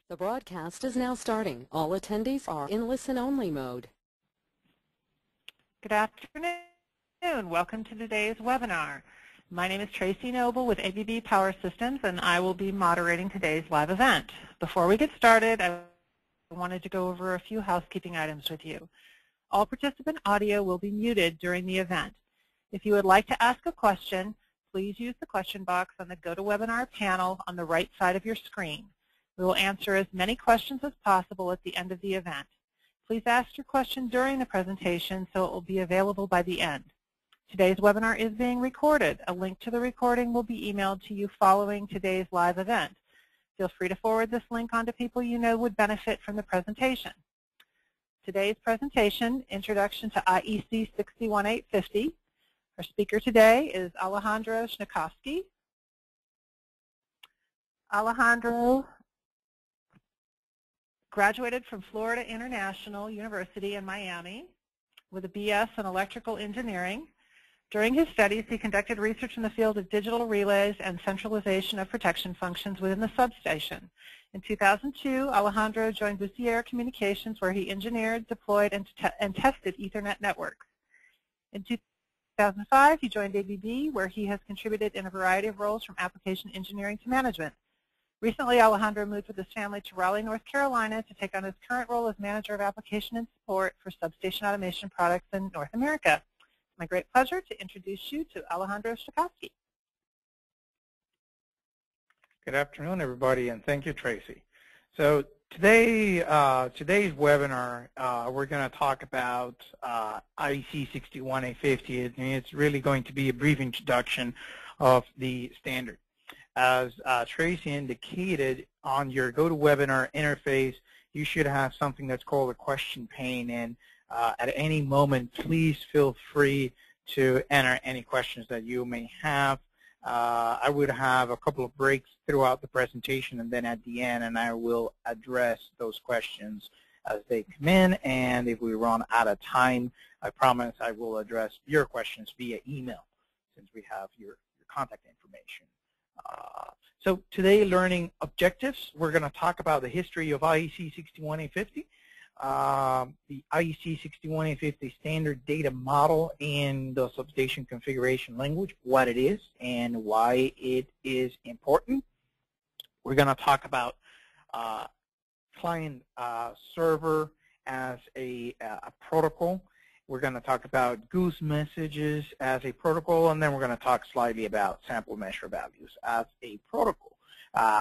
The broadcast is now starting. All attendees are in listen-only mode. Good afternoon. Welcome to today's webinar. My name is Tracy Noble with ABB Power Systems, and I will be moderating today's live event. Before we get started, I wanted to go over a few housekeeping items with you. All participant audio will be muted during the event. If you would like to ask a question, please use the question box on the GoToWebinar panel on the right side of your screen. We will answer as many questions as possible at the end of the event. Please ask your question during the presentation so it will be available by the end. Today's webinar is being recorded. A link to the recording will be emailed to you following today's live event. Feel free to forward this link on to people you know would benefit from the presentation. Today's presentation, Introduction to IEC 61850. Our speaker today is Alejandro Schnikowski. Alejandro graduated from Florida International University in Miami with a BS in electrical engineering. During his studies, he conducted research in the field of digital relays and centralization of protection functions within the substation. In 2002, Alejandro joined Bussier Communications, where he engineered, deployed, and tested Ethernet networks. In 2005, he joined ABB, where he has contributed in a variety of roles from application engineering to management. Recently, Alejandro moved with his family to Raleigh, North Carolina to take on his current role as Manager of Application and Support for Substation Automation Products in North America. It's my great pleasure to introduce you to Alejandro Schnikowski. Good afternoon, everybody, and thank you, Tracy. So today's webinar, we're going to talk about IEC 61850, and it's really going to be a brief introduction of the standard. As Tracy indicated, on your GoToWebinar interface, you should have something that's called a question pane, and at any moment, please feel free to enter any questions that you may have. I would have a couple of breaks throughout the presentation, and then at the end, and I will address those questions as they come in, and if we run out of time, I promise I will address your questions via email, since we have your contact information. So today, learning objectives, we're going to talk about the history of IEC 61850, the IEC 61850 standard data model in the substation configuration language, what it is and why it is important. We're going to talk about client server as a protocol. We're going to talk about goose messages as a protocol, and then we're going to talk slightly about sample measure values as a protocol.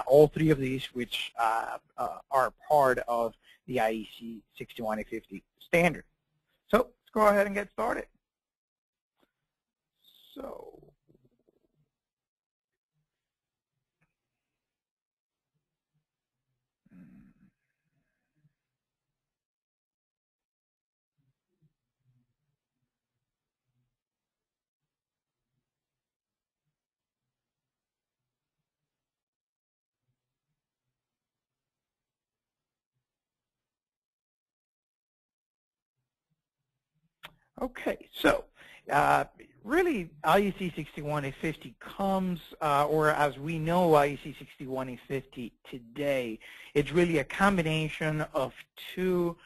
All three of these, which are part of the IEC 61850 standard. So let's go ahead and get started. So okay, so really IEC 61850 comes, or as we know IEC 61850 today, it's really a combination of two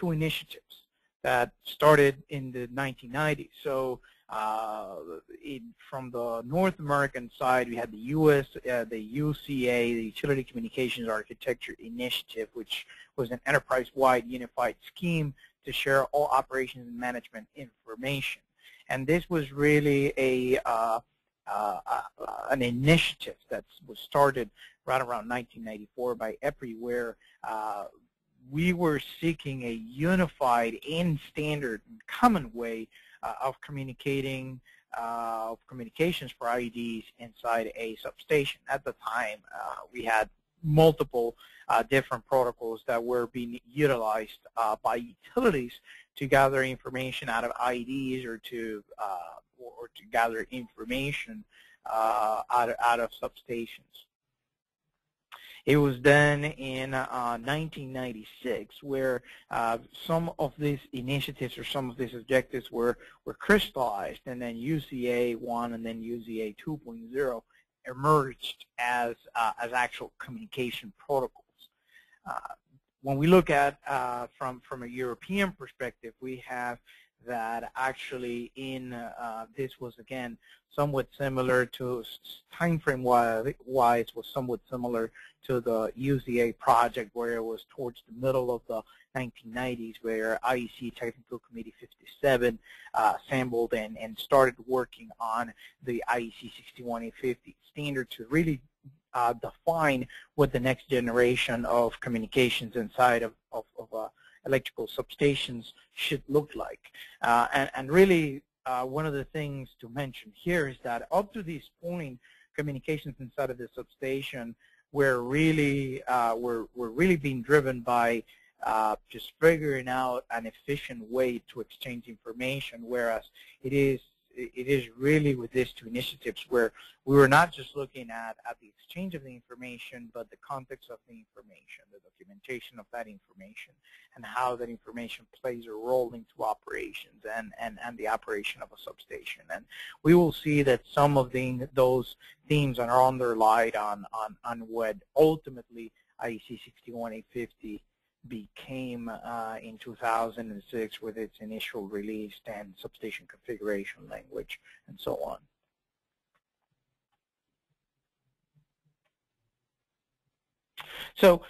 initiatives that started in the 1990s. So from the North American side, we had the US, the UCA, the Utility Communications Architecture Initiative, which was an enterprise-wide unified scheme to share all operations and management information. And this was really an initiative that was started right around 1994 by EPRI, where we were seeking a unified and standard and common way of communicating, communications for IEDs inside a substation. At the time, we had multiple different protocols that were being utilized by utilities to gather information out of IEDs or to gather information out of substations. It was then in 1996 where some of these initiatives or some of these objectives were crystallized, and then UCA 1 and then UCA 2.0 emerged as actual communication protocols. When we look at from a European perspective, we have that actually this was again somewhat similar to time frame wise was somewhat similar to the UCA project, where it was towards the middle of the 1990s, where IEC Technical Committee 57 assembled and started working on the IEC 61850 standard to really define what the next generation of communications inside of electrical substations should look like. And really, one of the things to mention here is that up to this point, communications inside of the substation were really being driven by just figuring out an efficient way to exchange information, whereas it is really with these two initiatives where we were not just looking at the exchange of the information, but the context of the information, the documentation of that information, and how that information plays a role into operations and the operation of a substation. And we will see that some of those themes are underlined on what ultimately IEC 61850 became in 2006 with its initial release and substation configuration language and so on. So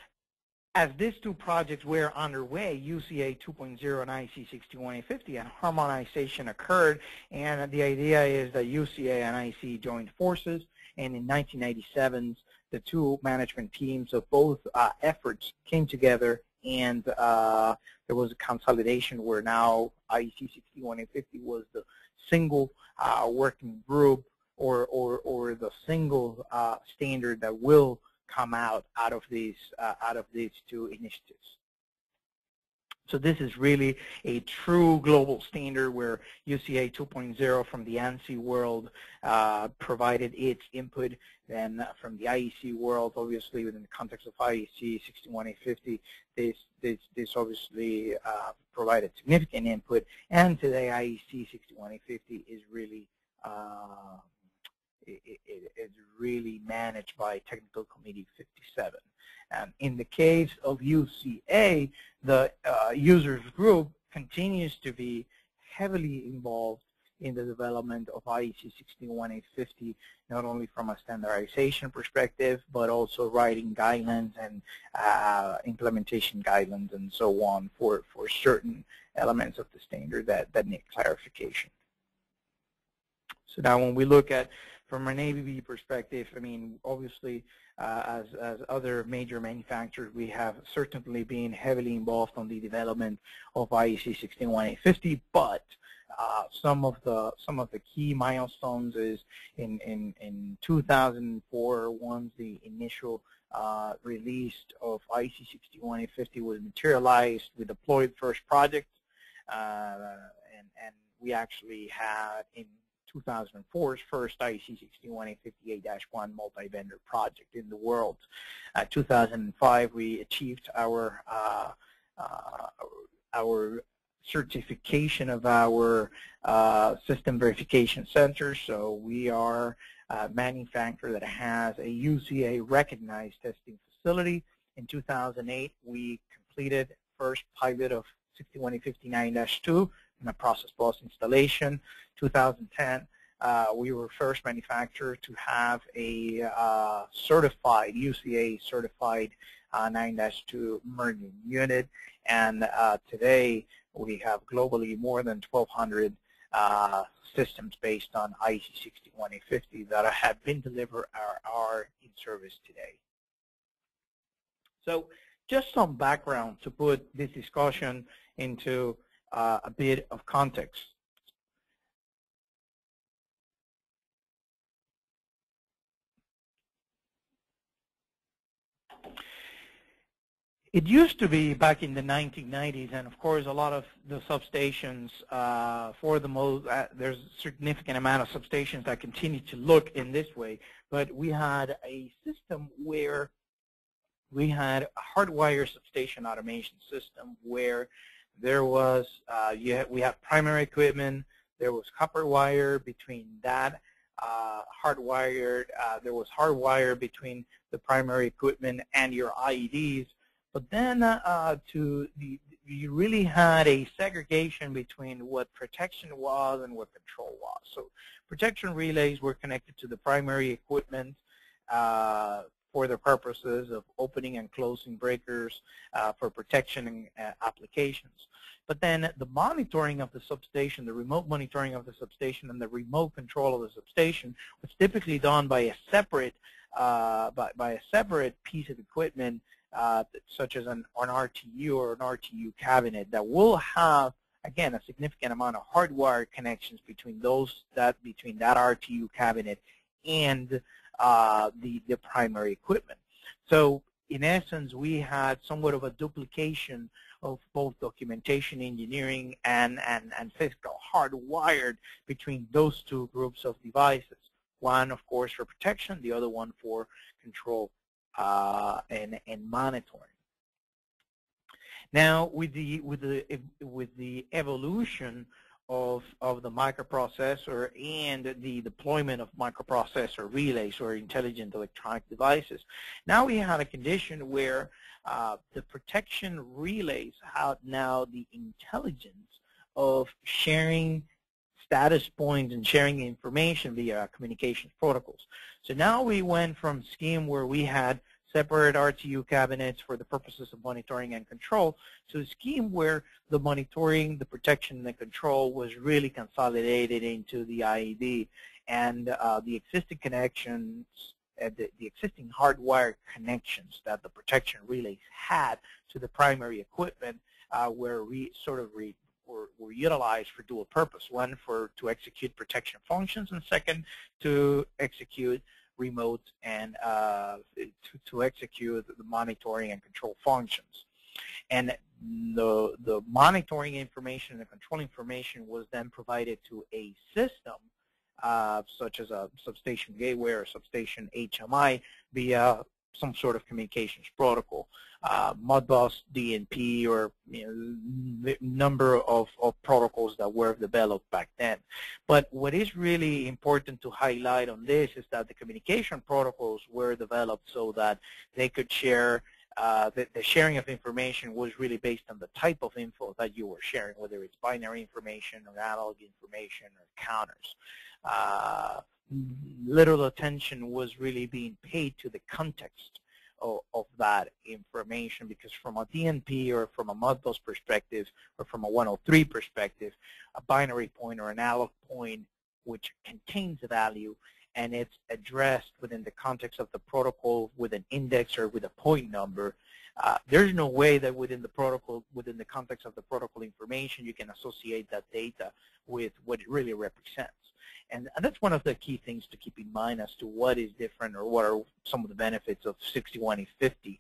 as these two projects were underway, UCA 2.0 and IEC 61850, and harmonization occurred, and the idea is that UCA and IEC joined forces, and in 1997 the two management teams of both efforts came together, and there was a consolidation where now IEC 61850 was the single working group or the single standard that will come out of these two initiatives. So this is really a true global standard where UCA 2.0 from the ANSI world provided its input. Then from the IEC world, obviously within the context of IEC 61850, this obviously provided significant input. And today IEC 61850 is really it's really managed by Technical Committee 57. And in the case of UCA, the users group continues to be heavily involved in the development of IEC 61850, not only from a standardization perspective, but also writing guidelines and implementation guidelines and so on for certain elements of the standard that need clarification. So now when we look at from an ABB perspective, I mean, obviously, as other major manufacturers, we have certainly been heavily involved on the development of IEC 61850, but some of the key milestones is in 2004, once the initial release of IEC 61850 was materialized, we deployed first project, and we actually had in 2004's first IEC 61850A-1 multi-vendor project in the world. 2005, we achieved our certification of our system verification center. So we are a manufacturer that has a UCA recognized testing facility. In 2008, we completed first pilot of 61850-9-2 in a process bus installation. 2010, we were first manufacturer to have a certified, UCA certified 9-2 merging unit. And today, we have globally more than 1,200 systems based on IEC 61850 that have been delivered are in service today. So just some background to put this discussion into a bit of context. It used to be back in the 1990s, and of course a lot of the substations for the most, there's a significant amount of substations that continue to look in this way, but we had a system where we had a hardwired substation automation system where there was, we had primary equipment, there was copper wire between that there was hardwire between the primary equipment and your IEDs, but then you really had a segregation between what protection was and what control was. So protection relays were connected to the primary equipment for the purposes of opening and closing breakers for protection applications. But then the monitoring of the substation, the remote monitoring of the substation, and the remote control of the substation was typically done by a separate piece of equipment, such as an RTU or an RTU cabinet that will have, again, a significant amount of hardwired connections between that RTU cabinet and the primary equipment. So in essence, we had somewhat of a duplication of both documentation engineering and physical hardwired between those two groups of devices. One, of course, for protection, the other one for control and monitoring. Now, with the evolution of the microprocessor and the deployment of microprocessor relays or intelligent electronic devices, now we have a condition where the protection relays have now the intelligence of sharing status points and sharing information via communications protocols. So now we went from a scheme where we had separate RTU cabinets for the purposes of monitoring and control to a scheme where the monitoring, the protection, and the control was really consolidated into the IED, and the existing connections, the existing hardwired connections that the protection relays had to the primary equipment were utilized for dual purpose. One, to execute protection functions, and second, to execute remote and to execute the monitoring and control functions. And the monitoring information and the control information was then provided to a system such as a substation gateway or substation HMI via some sort of communications protocol, Modbus, DNP, or the number of protocols that were developed back then. But what is really important to highlight on this is that the communication protocols were developed so that they could share, the sharing of information was really based on the type of info that you were sharing, whether it's binary information or analog information or counters. Little attention was really being paid to the context of that information, because from a DNP or from a Modbus perspective or from a 103 perspective, a binary point or an analog point which contains a value and it's addressed within the context of the protocol with an index or with a point number, there's no way that within the protocol, within the context of the protocol information, you can associate that data with what it really represents. And that's one of the key things to keep in mind as to what is different or what are some of the benefits of 61850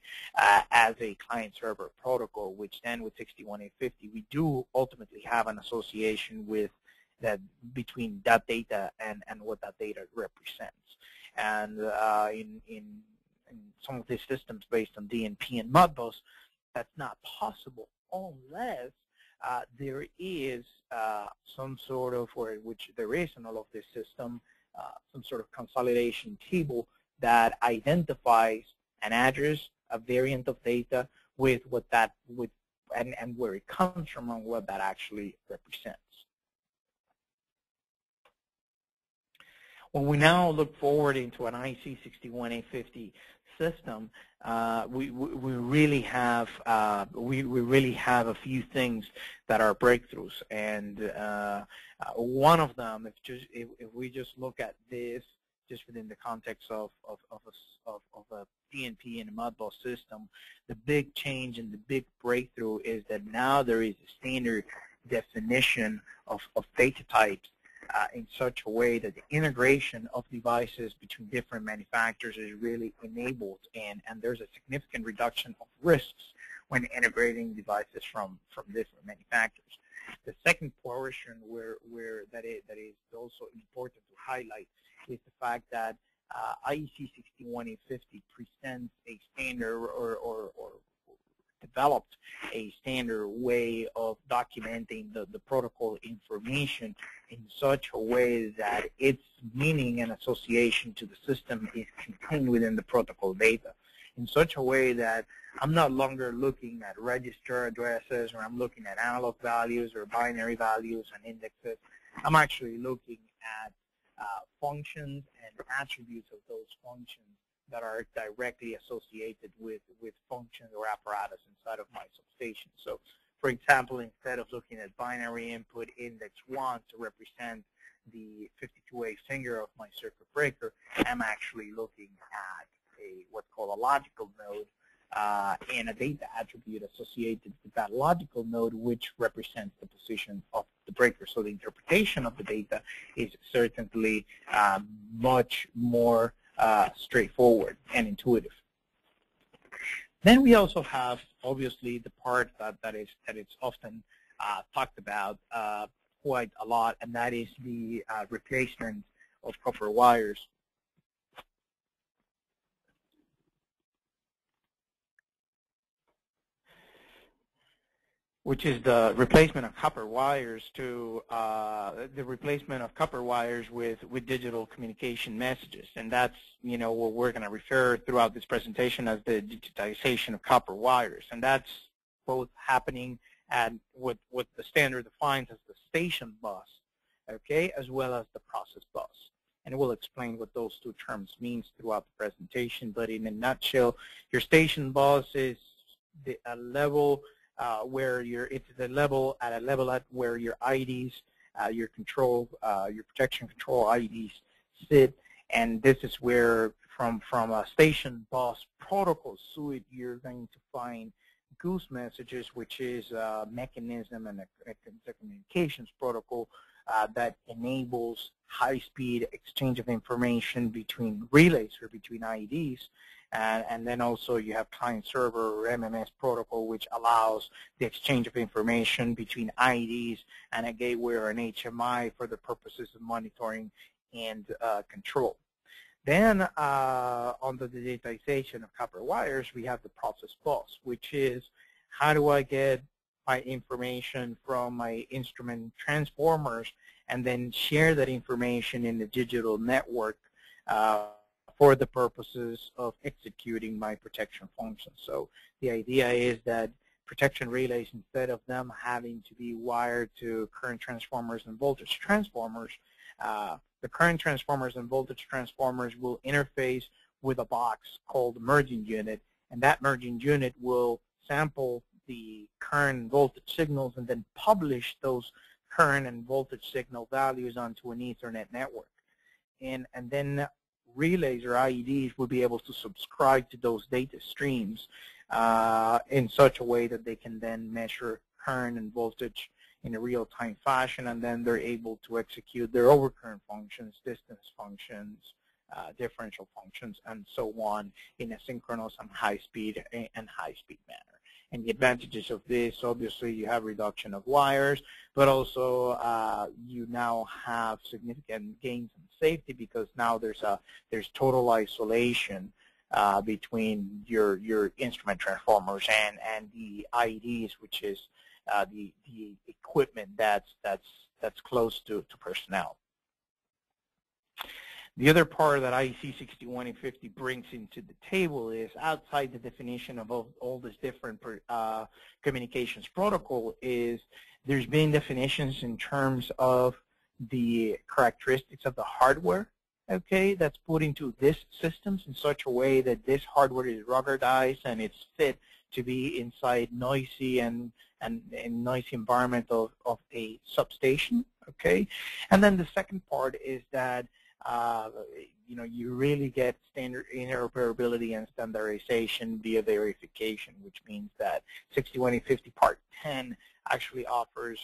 as a client-server protocol, which then with 61850, we do ultimately have an association with that between that data and what that data represents. And in some of these systems based on DNP and Modbus, that's not possible unless there is some sort of, or which there is in all of this system, some sort of consolidation table that identifies an address, a variant of data with what that and where it comes from and what that actually represents. When we now look forward into an IEC 61850 system, we really have a few things that are breakthroughs, and one of them, if we just look at this just within the context of a DNP and a Modbus system, the big change and the big breakthrough is that now there is a standard definition of data types in such a way that the integration of devices between different manufacturers is really enabled, and there's a significant reduction of risks when integrating devices from different manufacturers. The second portion where that is also important to highlight is the fact that IEC 61850 presents a standard or the developed a standard way of documenting the protocol information in such a way that its meaning and association to the system is contained within the protocol data, in such a way that I'm not longer looking at register addresses, or I'm looking at analog values or binary values and indexes. I'm actually looking at functions and attributes of those functions that are directly associated with functions or apparatus inside of my substation. So, for example, instead of looking at binary input index 1 to represent the 52A finger of my circuit breaker, I'm actually looking at what's called a logical node and a data attribute associated with that logical node, which represents the position of the breaker. So the interpretation of the data is certainly much more straightforward and intuitive. Then we also have, obviously, the part that is often talked about quite a lot, and that is the replacement of copper wires. Which is the replacement of copper wires with digital communication messages, and that's what we're going to refer throughout this presentation as the digitization of copper wires, and that's both happening at what the standard defines as the station bus, okay, as well as the process bus, and we'll explain what those two terms means throughout the presentation. But in a nutshell, your station bus is a level where it's a level at where your IDs, your protection control IDs sit, and this is where from a station bus protocol suite you're going to find goose messages, which is a mechanism and a communications protocol that enables high-speed exchange of information between relays or between IDs. And then also you have client-server or MMS protocol, which allows the exchange of information between IDs and a gateway or an HMI for the purposes of monitoring and control. Then on the digitization of copper wires, we have the process bus, which is how do I get my information from my instrument transformers and then share that information in the digital network for the purposes of executing my protection functions. So the idea is that protection relays, instead of them having to be wired to current transformers and voltage transformers, the current transformers and voltage transformers will interface with a box called the merging unit, and that merging unit will sample the current voltage signals and then publish those current and voltage signal values onto an Ethernet network. And then relays or IEDs will be able to subscribe to those data streams in such a way that they can then measure current and voltage in a real-time fashion, and then they're able to execute their overcurrent functions, distance functions, differential functions, and so on in a synchronous and high-speed manner. And the advantages of this, obviously, you have reduction of wires, but also you now have significant gains in safety, because now there's total isolation between your instrument transformers and the IEDs, which is the equipment that's close to personnel. The other part that IEC 61850 brings into the table is, outside the definition of all these different communications protocol, is there's been definitions in terms of the characteristics of the hardware, okay, that's put into these systems in such a way that this hardware is ruggedized and it's fit to be inside noisy and noisy environment of a substation, okay? And then the second part is that you really get standard interoperability and standardization via verification, which means that 61850 Part 10 actually offers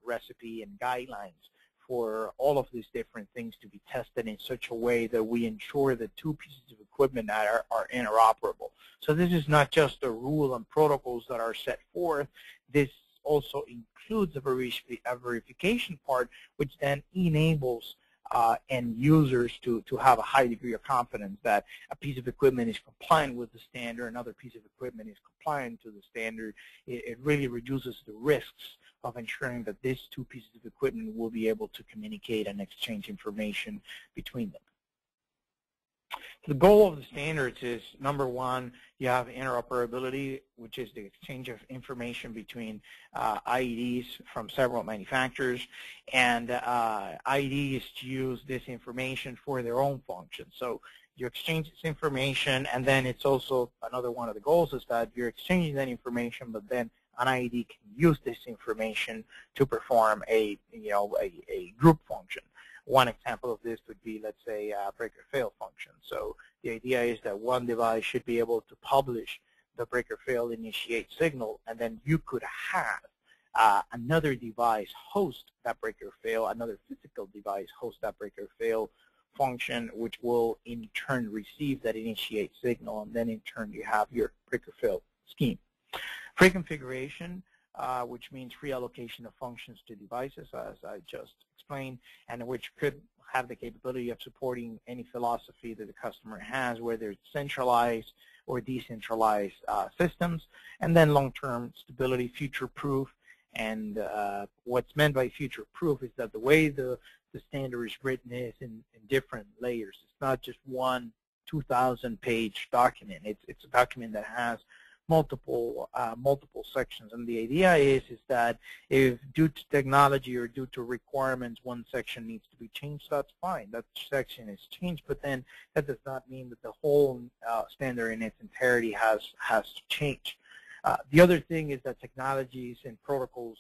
recipe and guidelines for all of these different things to be tested in such a way that we ensure that two pieces of equipment are interoperable. So this is not just a rule and protocols that are set forth. This also includes a verification part, which then enables end users to have a high degree of confidence that a piece of equipment is compliant with the standard, another piece of equipment is compliant to the standard. It really reduces the risks of ensuring that these two pieces of equipment will be able to communicate and exchange information between them. The goal of the standards is, number one, you have interoperability, which is the exchange of information between IEDs from several manufacturers, and IEDs use this information for their own functions. So you exchange this information, and then it's also another one of the goals is that you're exchanging that information, but then an IED can use this information to perform a group function. One example of this would be, let's say, a breaker-fail function. So the idea is that one device should be able to publish the breaker-fail initiate signal, and then you could have another device host that breaker-fail, another physical device host that breaker-fail function, which will in turn receive that initiate signal, and then in turn you have your breaker-fail scheme. Pre-configuration, which means free allocation of functions to devices, as I just explained, and which could have the capability of supporting any philosophy that the customer has, whether it's centralized or decentralized systems. And then long-term stability, future-proof. And what's meant by future-proof is that the way the standard is written is in different layers. It's not just one 2,000-page document. It's a document that has multiple sections, and the idea is that if due to technology or due to requirements one section needs to be changed, that's fine. That section is changed, but then that does not mean that the whole standard in its entirety has to change. The other thing is that technologies and protocols,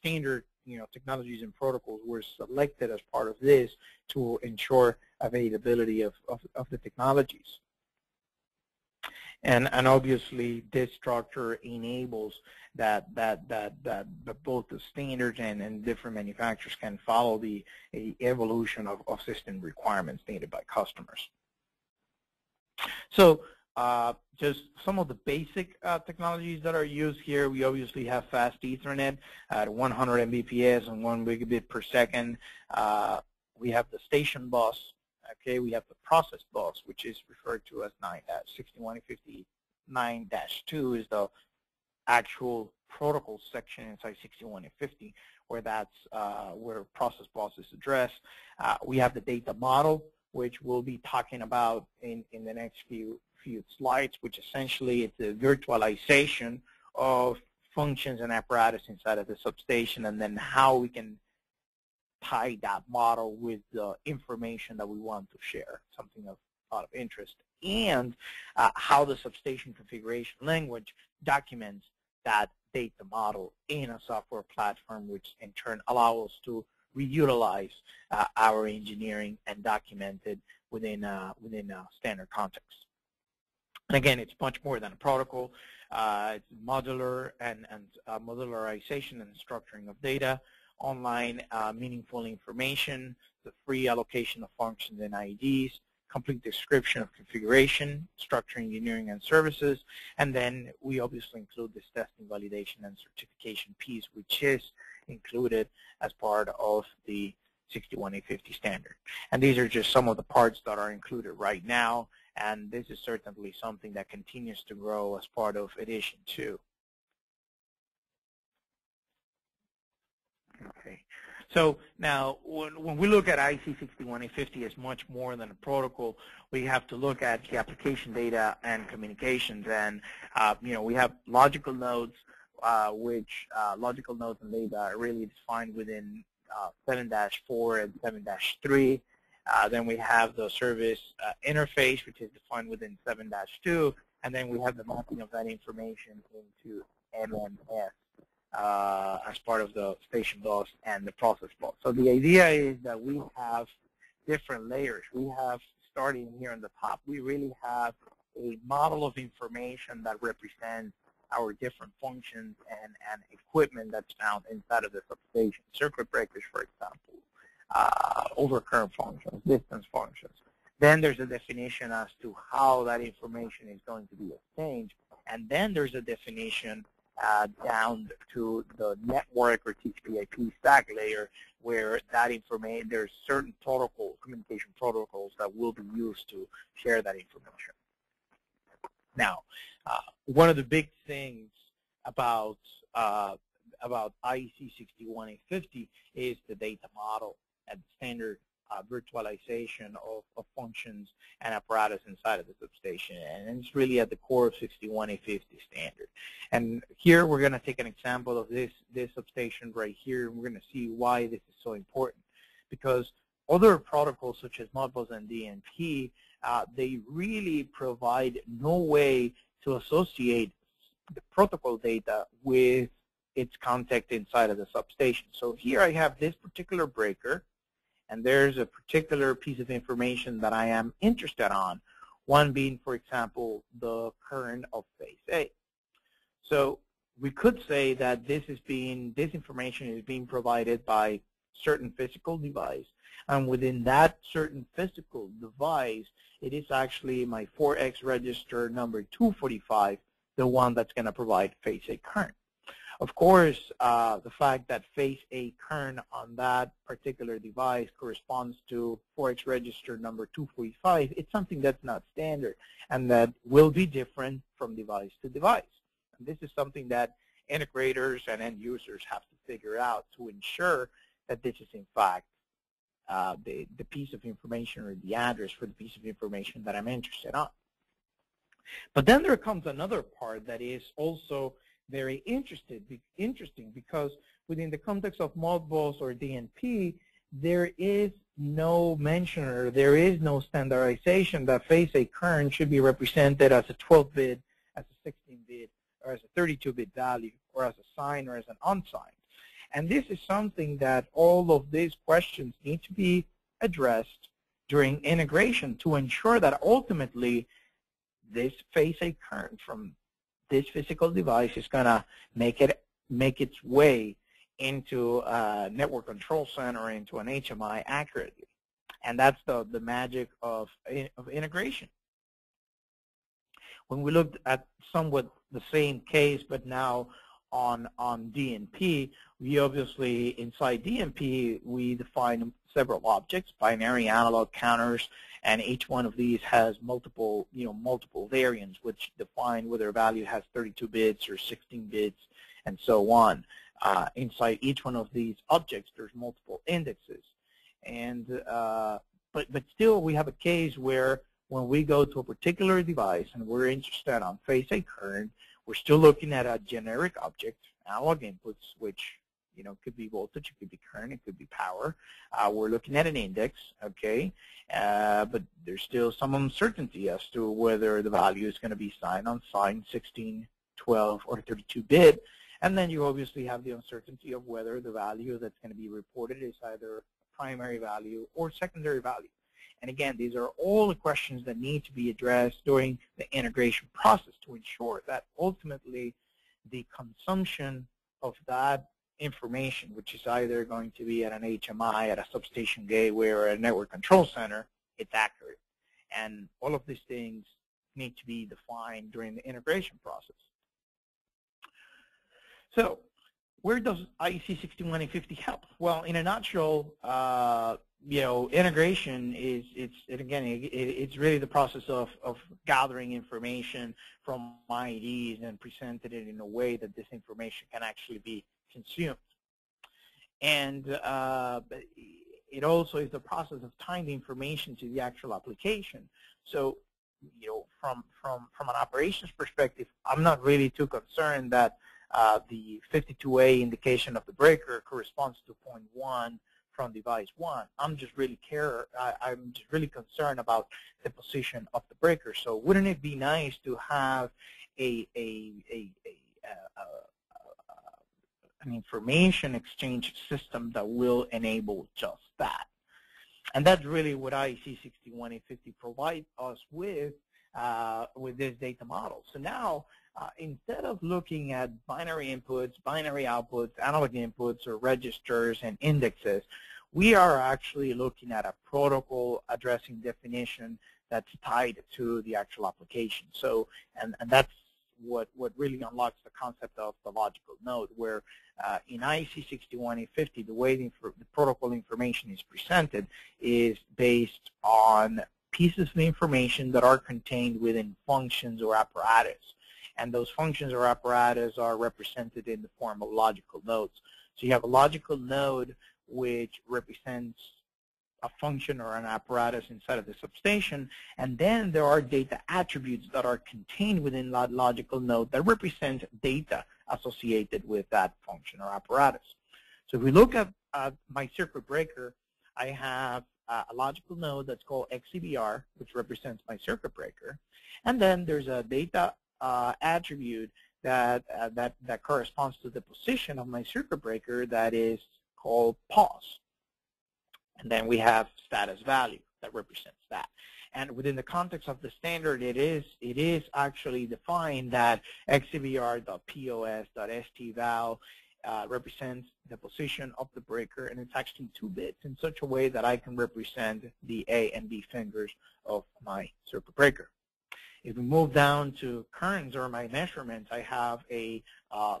standard technologies and protocols were selected as part of this to ensure availability of the technologies. And obviously, this structure enables that both the standards and different manufacturers can follow the evolution of system requirements needed by customers. So just some of the basic technologies that are used here. We obviously have fast Ethernet at 100 Mbps and 1 gigabit per second. We have the station bus. Okay, we have the process bus, which is referred to as 6159-2 is the actual protocol section inside 6150, where that's where process bus is addressed. We have the data model, which we'll be talking about in the next few slides, which essentially is the virtualization of functions and apparatus inside of the substation, and then how we can tie that model with the information that we want to share, something of a lot of interest, and how the substation configuration language documents that data model in a software platform, which in turn allows us to reutilize our engineering and document it within a standard context. And again, it's much more than a protocol. It's modular and modularization and structuring of data, online meaningful information, the free allocation of functions and IDs, complete description of configuration, structure engineering and services, and then we obviously include this testing, validation, and certification piece, which is included as part of the 61850 standard. And these are just some of the parts that are included right now, and this is certainly something that continues to grow as part of Edition 2. Okay, so now when we look at IEC 61850 as much more than a protocol, we have to look at the application data and communications. And we have logical nodes, which logical nodes and data are really defined within 7-4 and 7-3. Then we have the service interface, which is defined within 7-2, and then we have the mapping of that information into MMS. As part of the station bus and the process bus. So the idea is that we have different layers. We have, starting here on the top, we really have a model of information that represents our different functions and equipment that's found inside of the substation. Circuit breakers, for example, overcurrent functions, distance functions. Then there's a definition as to how that information is going to be exchanged. And then there's a definition down to the network or TCP/IP stack layer, where that information, there's certain protocols, communication protocols that will be used to share that information. Now, one of the big things about IEC 61850 is the data model and standard virtualization of functions and apparatus inside of the substation, and it's really at the core of 61850 standard. And here we're going to take an example of this substation right here, and we're going to see why this is so important. Because other protocols such as Modbus and DNP, they really provide no way to associate the protocol data with its contact inside of the substation. So here I have this particular breaker, and there's a particular piece of information that I am interested on, one being, for example, the current of phase A. So we could say that this information is being provided by certain physical device, and within that certain physical device, it is actually my 4X register number 245, the one that's going to provide phase A current. Of course, the fact that phase A current on that particular device corresponds to 4X register number 245, it's something that's not standard and that will be different from device to device. And this is something that integrators and end users have to figure out to ensure that this is in fact the piece of information or the address for the piece of information that I'm interested on. But then there comes another part that is also very interesting, because within the context of Modbus or DNP, there is no mention or there is no standardization that phase A current should be represented as a 12-bit, as a 16-bit, or as a 32-bit value, or as a signed or as an unsigned. And this is something that all of these questions need to be addressed during integration to ensure that ultimately this phase A current from this physical device is going to make its way into a network control center, into an HMI accurately. And that's the magic of integration. When we looked at somewhat the same case, but now on DNP, we obviously, inside DNP, we define several objects, binary, analog, counters, and each one of these has multiple variants, which define whether a value has 32 bits or 16 bits, and so on. Inside each one of these objects, there's multiple indexes, and but still, we have a case where when we go to a particular device and we're interested on phase A current, we're still looking at a generic object, analog inputs, which could be voltage, it could be current, it could be power. We're looking at an index, okay, but there's still some uncertainty as to whether the value is going to be signed, unsigned, 16, 12, or 32-bit. And then you obviously have the uncertainty of whether the value that's going to be reported is either a primary value or secondary value. And again, these are all the questions that need to be addressed during the integration process to ensure that ultimately the consumption of that information, which is either going to be at an HMI, at a substation gateway, or a network control center, it's accurate. And all of these things need to be defined during the integration process. So where does IEC 61850 help? Well, in a nutshell, integration is, it's really the process of gathering information from IDs and presenting it in a way that this information can actually be consumed. And it also is the process of tying the information to the actual application. So, from an operations perspective, I'm not really too concerned that the 52A indication of the breaker corresponds to 0.1 from device 1. I'm just really concerned about the position of the breaker. So wouldn't it be nice to have an information exchange system that will enable just that? And that's really what IEC 61850 provides us with this data model. So now, instead of looking at binary inputs, binary outputs, analog inputs, or registers and indexes, we are actually looking at a protocol addressing definition that's tied to the actual application. So, and that's what really unlocks the concept of the logical node, where in IEC 61850, the way the protocol information is presented is based on pieces of information that are contained within functions or apparatus. And those functions or apparatus are represented in the form of logical nodes. So you have a logical node which represents a function or an apparatus inside of the substation, and then there are data attributes that are contained within that logical node that represent data associated with that function or apparatus. So if we look at my circuit breaker, I have a logical node that's called XCBR, which represents my circuit breaker, and then there's a data attribute that corresponds to the position of my circuit breaker that is called pause. And then we have status value that represents that. And within the context of the standard, it is actually defined that xcbr.pos.stval represents the position of the breaker, and it's actually 2 bits in such a way that I can represent the A and B fingers of my circuit breaker. If we move down to currents or my measurements, I have a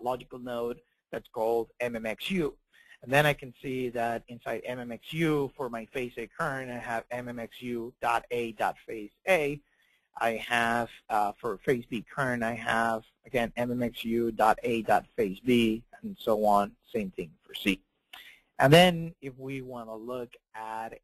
logical node that's called MMXU. And then I can see that inside MMXU, for my phase A current, I have MMXU.A.phase A. I have, for phase B current, I have, again, MMXU.A.phase B, and so on. Same thing for C. And then if we want to look at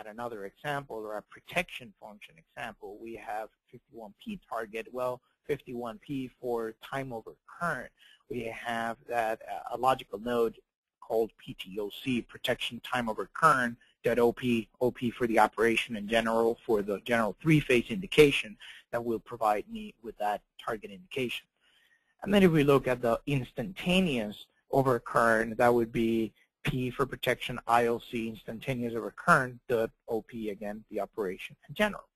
another example, or a protection function example, we have 51P target. Well, 51P for time over current. We have that a logical node called PTOC, protection time over current, that OP for the operation in general, for the general 3-phase indication that will provide me with that target indication. And then if we look at the instantaneous over current, that would be P for protection, IOC, instantaneous over current, the OP, again, the operation in general.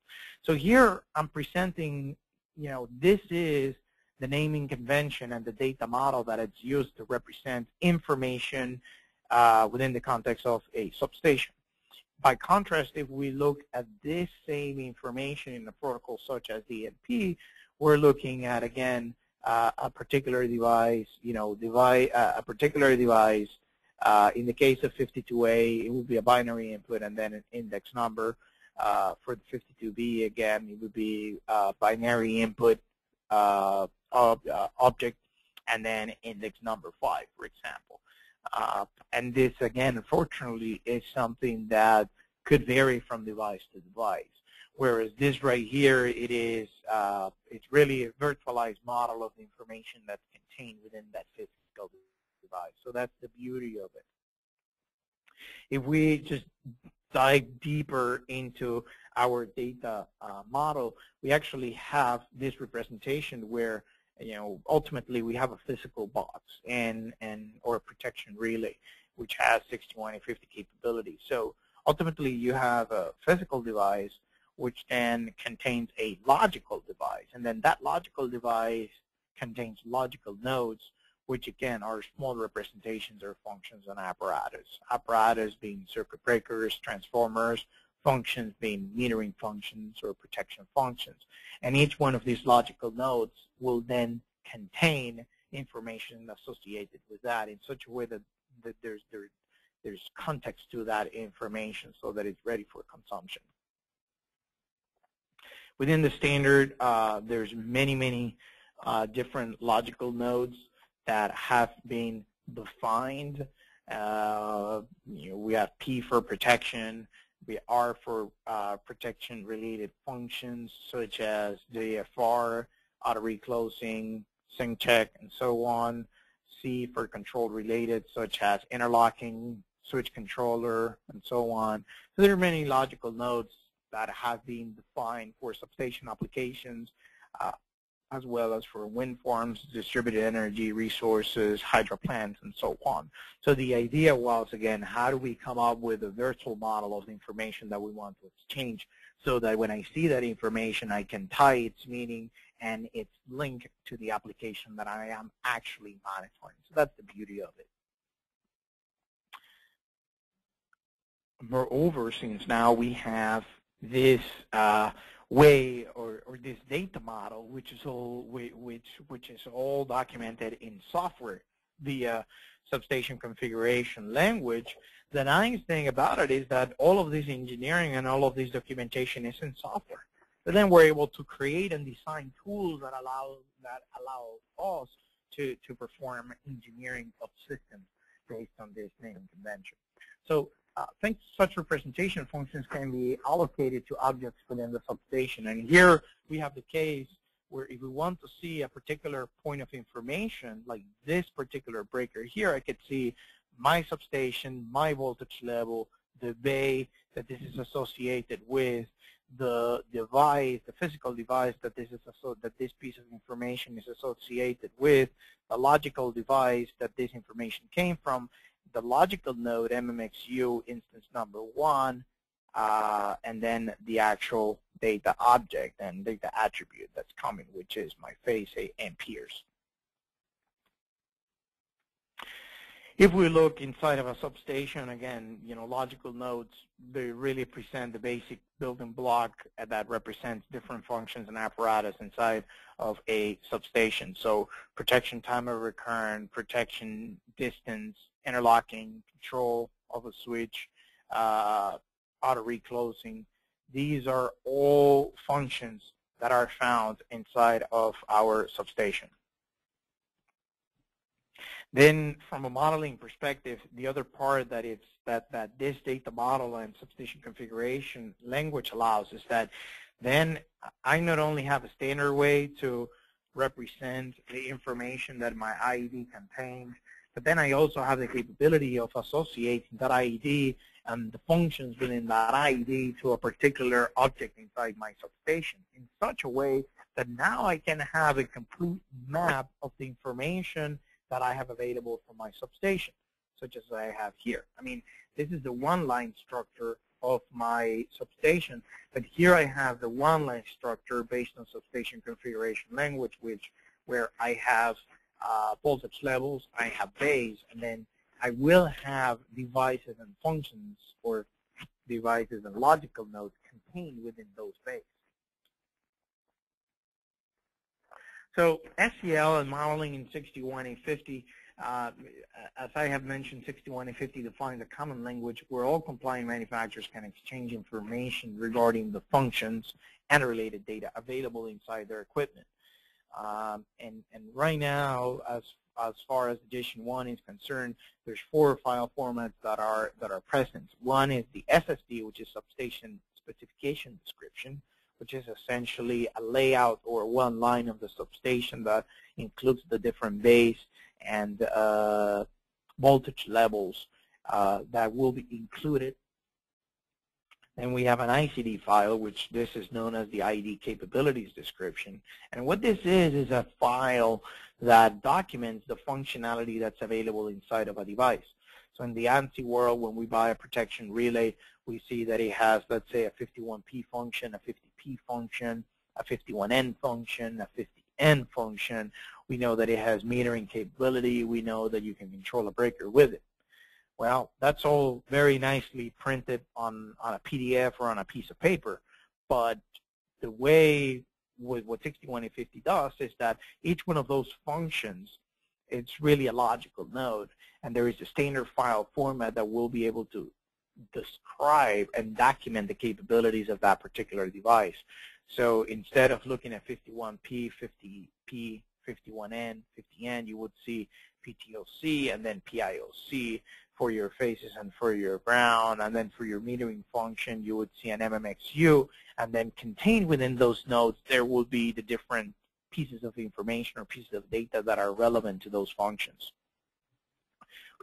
So here I'm presenting, this is the naming convention and the data model that it's used to represent information within the context of a substation. By contrast, if we look at this same information in a protocol such as DNP, we're looking at, again, a particular device, a particular device. In the case of 52A, it would be a binary input and then an index number. For the 52B, again, it would be a binary input object and then index number 5, for example. And this, again, unfortunately, is something that could vary from device to device. Whereas this right here, it's really a virtualized model of the information that's contained within that physical device. So that's the beauty of it. If we just dive deeper into our data model, we actually have this representation where, ultimately we have a physical box or a protection relay, which has 61850 capabilities. So ultimately you have a physical device which then contains a logical device, and then that logical device contains logical nodes, which again are small representations or functions and apparatus. Apparatus being circuit breakers, transformers, functions being metering functions or protection functions. And each one of these logical nodes will then contain information associated with that in such a way that there's context to that information so that it's ready for consumption. Within the standard, there's many different logical nodes that have been defined. We have P for protection, we R for protection-related functions such as DFR, auto reclosing, sync check, and so on. C for control-related such as interlocking, switch controller, and so on. So there are many logical nodes that have been defined for substation applications, as well as for wind farms, distributed energy resources, hydro plants, and so on. So the idea was, again, how do we come up with a virtual model of the information that we want to exchange so that when I see that information, I can tie its meaning and its link to the application that I am actually monitoring. So that's the beauty of it. Moreover, since now we have this way or this data model, which is all documented in software via substation configuration language, the nice thing about it is that all of this engineering and all of this documentation is in software. But then we're able to create and design tools that allow us to perform engineering of systems based on this naming convention. So thanks to such representation, functions can be allocated to objects within the substation. And here we have the case where if we want to see a particular point of information, like this particular breaker here, I could see my substation, my voltage level, the bay that this is associated with, the device, the physical device that this piece of information is associated with, the logical device that this information came from, the logical node MMXU instance number 1, and then the actual data object and data attribute that's coming, which is my phase, say, amperes. If we look inside of a substation, again, logical nodes, they really present the basic building block that represents different functions and apparatus inside of a substation. So protection time of recurrent, protection distance, interlocking, control of a switch, auto reclosing. These are all functions that are found inside of our substation. Then from a modeling perspective, the other part that this data model and substation configuration language allows is that then I not only have a standard way to represent the information that my IED contains, but then I also have the capability of associating that IED and the functions within that IED to a particular object inside my substation in such a way that now I can have a complete map of the information that I have available for my substation, such as I have here. I mean, this is the one-line structure of my substation, but here I have the one-line structure based on substation configuration language, where I have voltage levels, I have bays, and then I will have devices and functions or devices and logical nodes contained within those bays. So SCL and modeling in 61850, as I have mentioned, 61850 defines a common language where all compliant manufacturers can exchange information regarding the functions and related data available inside their equipment. And right now, as far as edition 1 is concerned, there's 4 file formats that are present. One is the SSD, which is Substation Specification Description, which is essentially a layout or one line of the substation that includes the different bays and voltage levels that will be included. Then we have an ICD file, which this is known as the IED Capabilities Description. And what this is a file that documents the functionality that's available inside of a device. So in the ANSI world, when we buy a protection relay, we see that it has, let's say, a 51P function, a 50P function, a 51N function, a 50N function. We know that it has metering capability. We know that you can control a breaker with it. Well, that's all very nicely printed on a PDF or on a piece of paper. But the way what 61850 does is that each one of those functions, it's really a logical node. And there is a standard file format that will be able to describe and document the capabilities of that particular device. So instead of looking at 51P, 50P, 51N, 50N, you would see PTOC and then PIOC for your phases and for your ground, and then for your metering function, you would see an MMXU, and then contained within those nodes, there will be the different pieces of information or pieces of data that are relevant to those functions.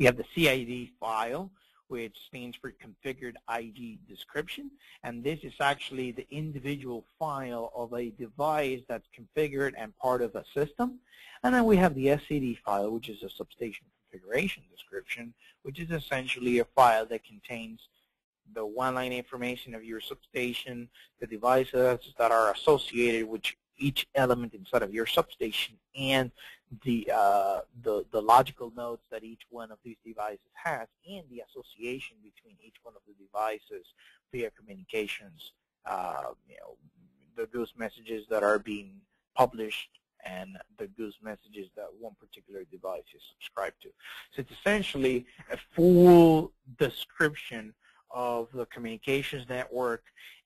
We have the CID file, which stands for Configured ID Description, and this is actually the individual file of a device that's configured and part of a system. And then we have the SCD file, which is a Substation Configuration Description, which is essentially a file that contains the one-line information of your substation, the devices that are associated with each element inside of your substation, and the logical nodes that each one of these devices has, and the association between each one of the devices via communications, the goose messages that are being published and the goose messages that one particular device is subscribed to. So it's essentially a full description of the communications network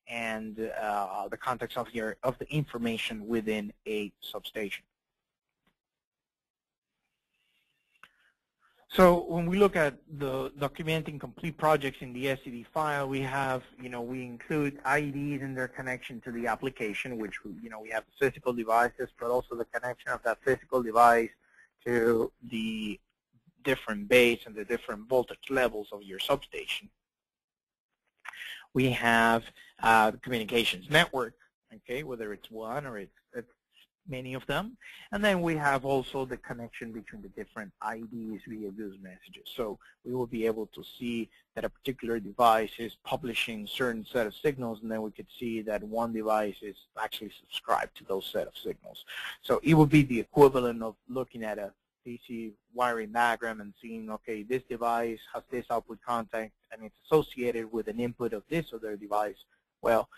and the context of the information within a substation. So when we look at the documenting complete projects in the SCD file, we have, we include IDs and their connection to the application, which, we have the physical devices, but also the connection of that physical device to the different base and the different voltage levels of your substation. We have the communications network, okay, whether it's one or it's many of them. And then we have also the connection between the different IDs via goose messages. So we will be able to see that a particular device is publishing certain set of signals, and then we could see that one device is actually subscribed to those set of signals. So it would be the equivalent of looking at a DC wiring diagram and seeing, okay, this device has this output contact and it's associated with an input of this other device. Well,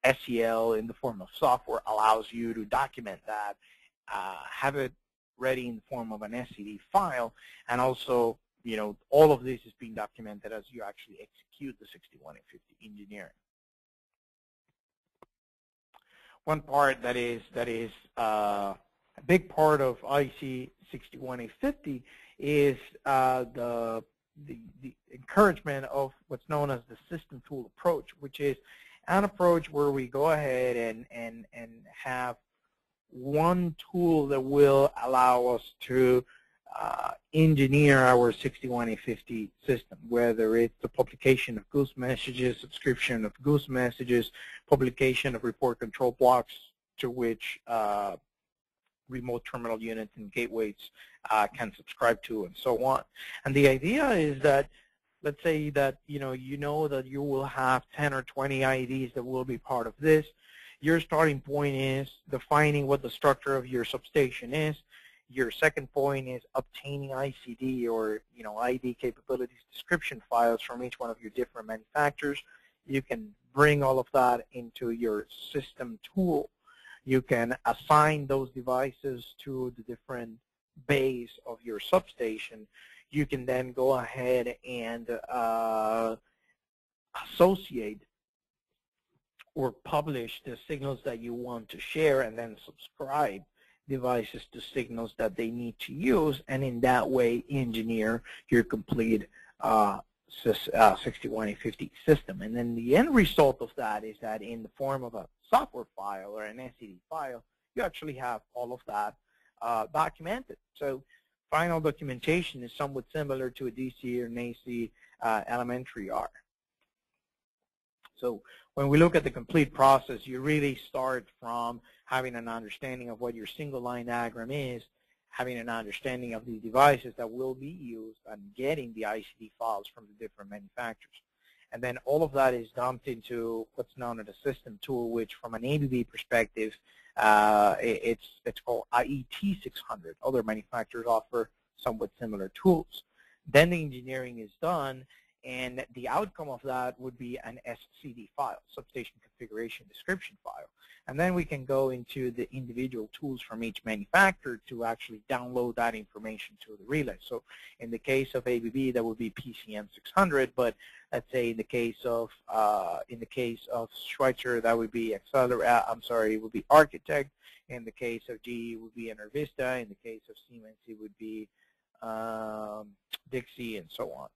SEL in the form of software allows you to document that, have it ready in the form of an SCD file, and also, all of this is being documented as you actually execute the 61850 engineering. One part that is a big part of IEC 61850 is the encouragement of what's known as the system tool approach, which is an approach where we go ahead and have one tool that will allow us to engineer our 61850 system, whether it's the publication of goose messages, subscription of goose messages, publication of report control blocks to which remote terminal units and gateways can subscribe to, and so on. And the idea is that, let's say that you know that you will have 10 or 20 IDs that will be part of this. Your starting point is defining what the structure of your substation is. Your second point is obtaining ICD or ID capabilities description files from each one of your different manufacturers. You can bring all of that into your system tool. You can assign those devices to the different bays of your substation. You can then go ahead and associate or publish the signals that you want to share, and then subscribe devices to signals that they need to use, and in that way engineer your complete 61850 system. And then the end result of that is that in the form of a software file or an SCD file, you actually have all of that documented. So final documentation is somewhat similar to a DC or an AC elementary R. So when we look at the complete process, you really start from having an understanding of what your single line diagram is, having an understanding of the devices that will be used, and getting the ICD files from the different manufacturers. And then all of that is dumped into what's known as a system tool, which from an ABB perspective, it's called IET 600. Other manufacturers offer somewhat similar tools. Then the engineering is done, and the outcome of that would be an SCD file, Substation Configuration Description file. And then we can go into the individual tools from each manufacturer to actually download that information to the relay. So in the case of ABB, that would be PCM 600, but let's say in the case of Schweitzer, that would be it would be Architect. In the case of GE, it would be Enervista. In the case of Siemens, it would be Dixie, and so on.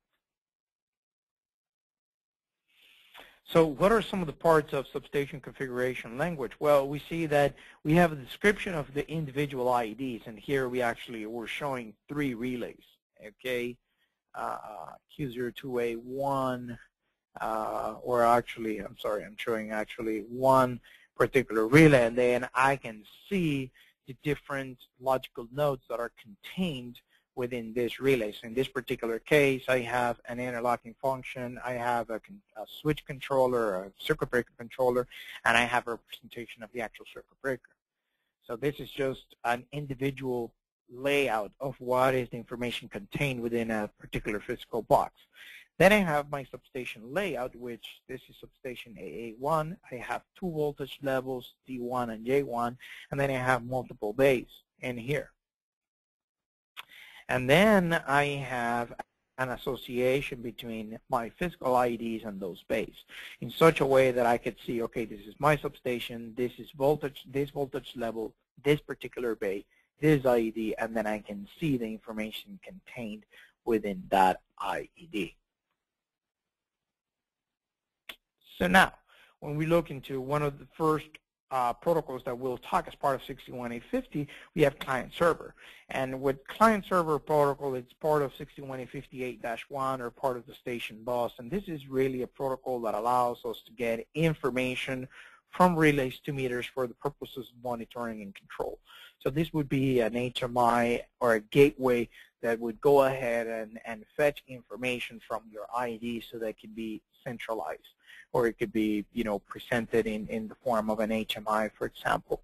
So what are some of the parts of substation configuration language? Well, we see that we have a description of the individual IEDs, and here we're showing 3 relays, okay? Q02A1, or actually, I'm showing actually 1 particular relay, and then I can see the different logical nodes that are contained within this relay. So in this particular case, I have an interlocking function, I have a switch controller, a circuit breaker controller, and I have a representation of the actual circuit breaker. So this is just an individual layout of what is the information contained within a particular physical box. Then I have my substation layout, which this is substation AA1. I have two voltage levels, D1 and J1, and then I have multiple bays in here. And then I have an association between my physical IDs and those bays in such a way that I could see, okay, this is my substation, this is voltage, this voltage level, this particular bay, this IED, and then I can see the information contained within that IED. So now, when we look into one of the first protocols that we'll talk as part of 61850, we have client-server. And with client-server protocol, it's part of 61858-1 or part of the station bus. And this is really a protocol that allows us to get information from relays to meters for the purposes of monitoring and control. So this would be an HMI or a gateway that would go ahead and fetch information from your IED so that it can be centralized, or it could be, presented in the form of an HMI, for example.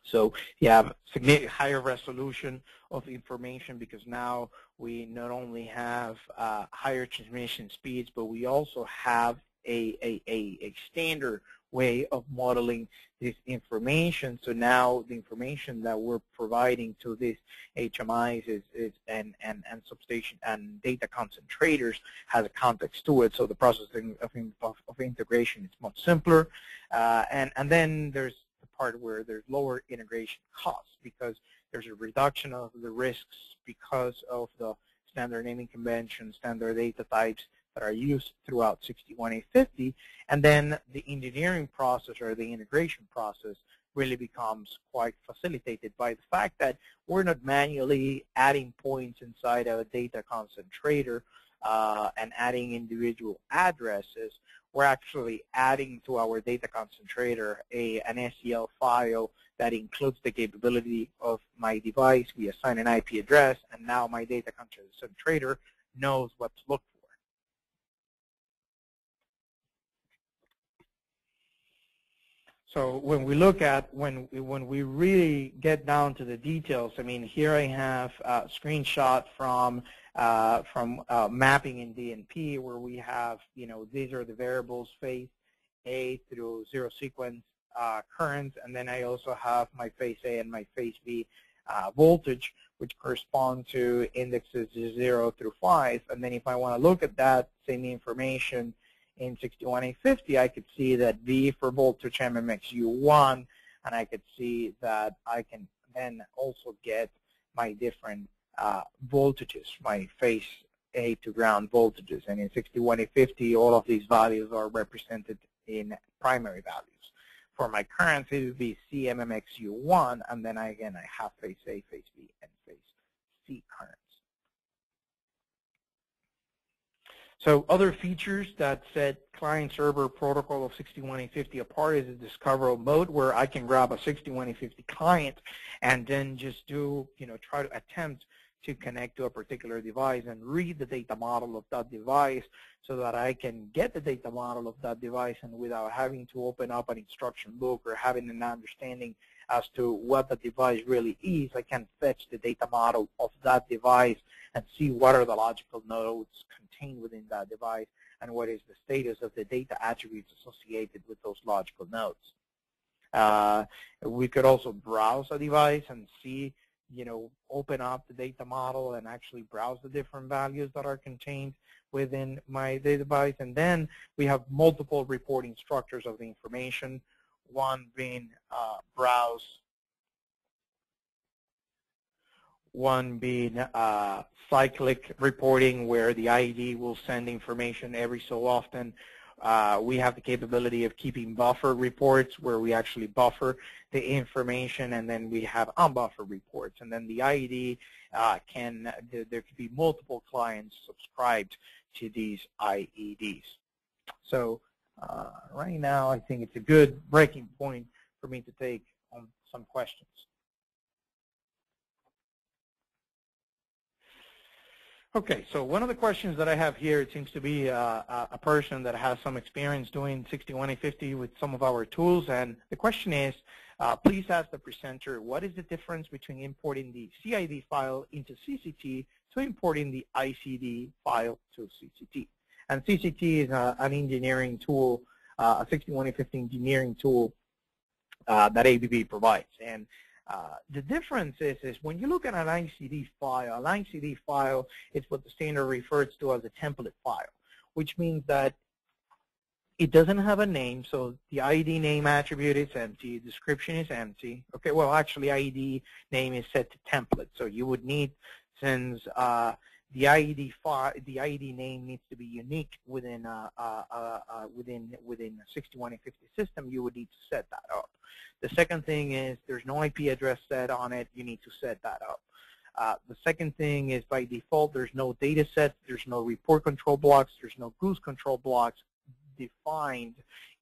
So you have significantly higher resolution of information because now we not only have higher transmission speeds, but we also have a standard way of modeling this information. So now the information that we're providing to these HMIs and substation and data concentrators has a context to it. So the processing of integration is much simpler. And then there's the part where there's lower integration costs because there's a reduction of the risks because of the standard naming convention, standard data types that are used throughout 61850, and then the engineering process or the integration process really becomes quite facilitated by the fact that we're not manually adding points inside of a data concentrator and adding individual addresses. We're actually adding to our data concentrator an SEL file that includes the capability of my device. We assign an IP address, and now my data concentrator knows what to look for. So when we look at, when we really get down to the details, I mean, here I have a screenshot from mapping in DNP where we have, these are the variables, phase A through zero sequence currents, and then I also have my phase A and my phase B voltage, which correspond to indexes 0 through 5. And then if I want to look at that same information in 61850, I could see that V for voltage MMXU1, and I could see that I can then also get my different voltages, my phase A to ground voltages. And in 61850, all of these values are represented in primary values. For my currents, it would be CMMXU1, and then I have phase A, phase B, and phase C currents. So other features that set client-server protocol of 61850 apart is the Discoverable Mode, where I can grab a 61850 client and then just do, try to attempt to connect to a particular device and read the data model of that device so that I can get the data model of that device, and without having to open up an instruction book or having an understanding as to what the device really is, I can fetch the data model of that device and see what are the logical nodes contained within that device and what is the status of the data attributes associated with those logical nodes. We could also browse a device and see, open up the data model and actually browse the different values that are contained within my device. And then we have multiple reporting structures of the information, one being browse, one being cyclic reporting, where the IED will send information every so often. We have the capability of keeping buffer reports, where we actually buffer the information, and then we have unbuffered reports. And then the IED there could be multiple clients subscribed to these IEDs. So right now, I think it's a good breaking point for me to take on some questions. Okay, so one of the questions that I have here, it seems to be a person that has some experience doing 61850 with some of our tools, and the question is, please ask the presenter what is the difference between importing the CID file into CCT to importing the ICD file to CCT. And CCT is an engineering tool, a 6150 engineering tool that ABB provides. And the difference is when you look at an ICD file is what the standard refers to as a template file, which means that it doesn't have a name, so the ID name attribute is empty, description is empty. Okay, well actually ID name is set to template, so you would need, since the ID name needs to be unique within within a 6150 system, you would need to set that up. The second thing is there's no IP address set on it, you need to set that up. The second thing is by default there's no data set, there's no report control blocks, there's no goose control blocks defined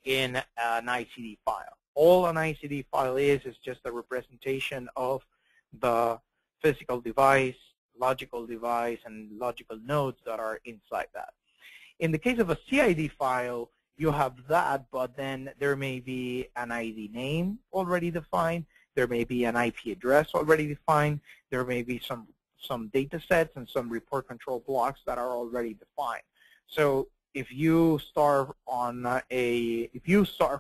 in an ICD file. All an ICD file is just a representation of the physical device, logical device, and logical nodes that are inside that. In the case of a CID file, you have that, but then there may be an ID name already defined, there may be an IP address already defined, there may be some data sets and some report control blocks that are already defined. So if you start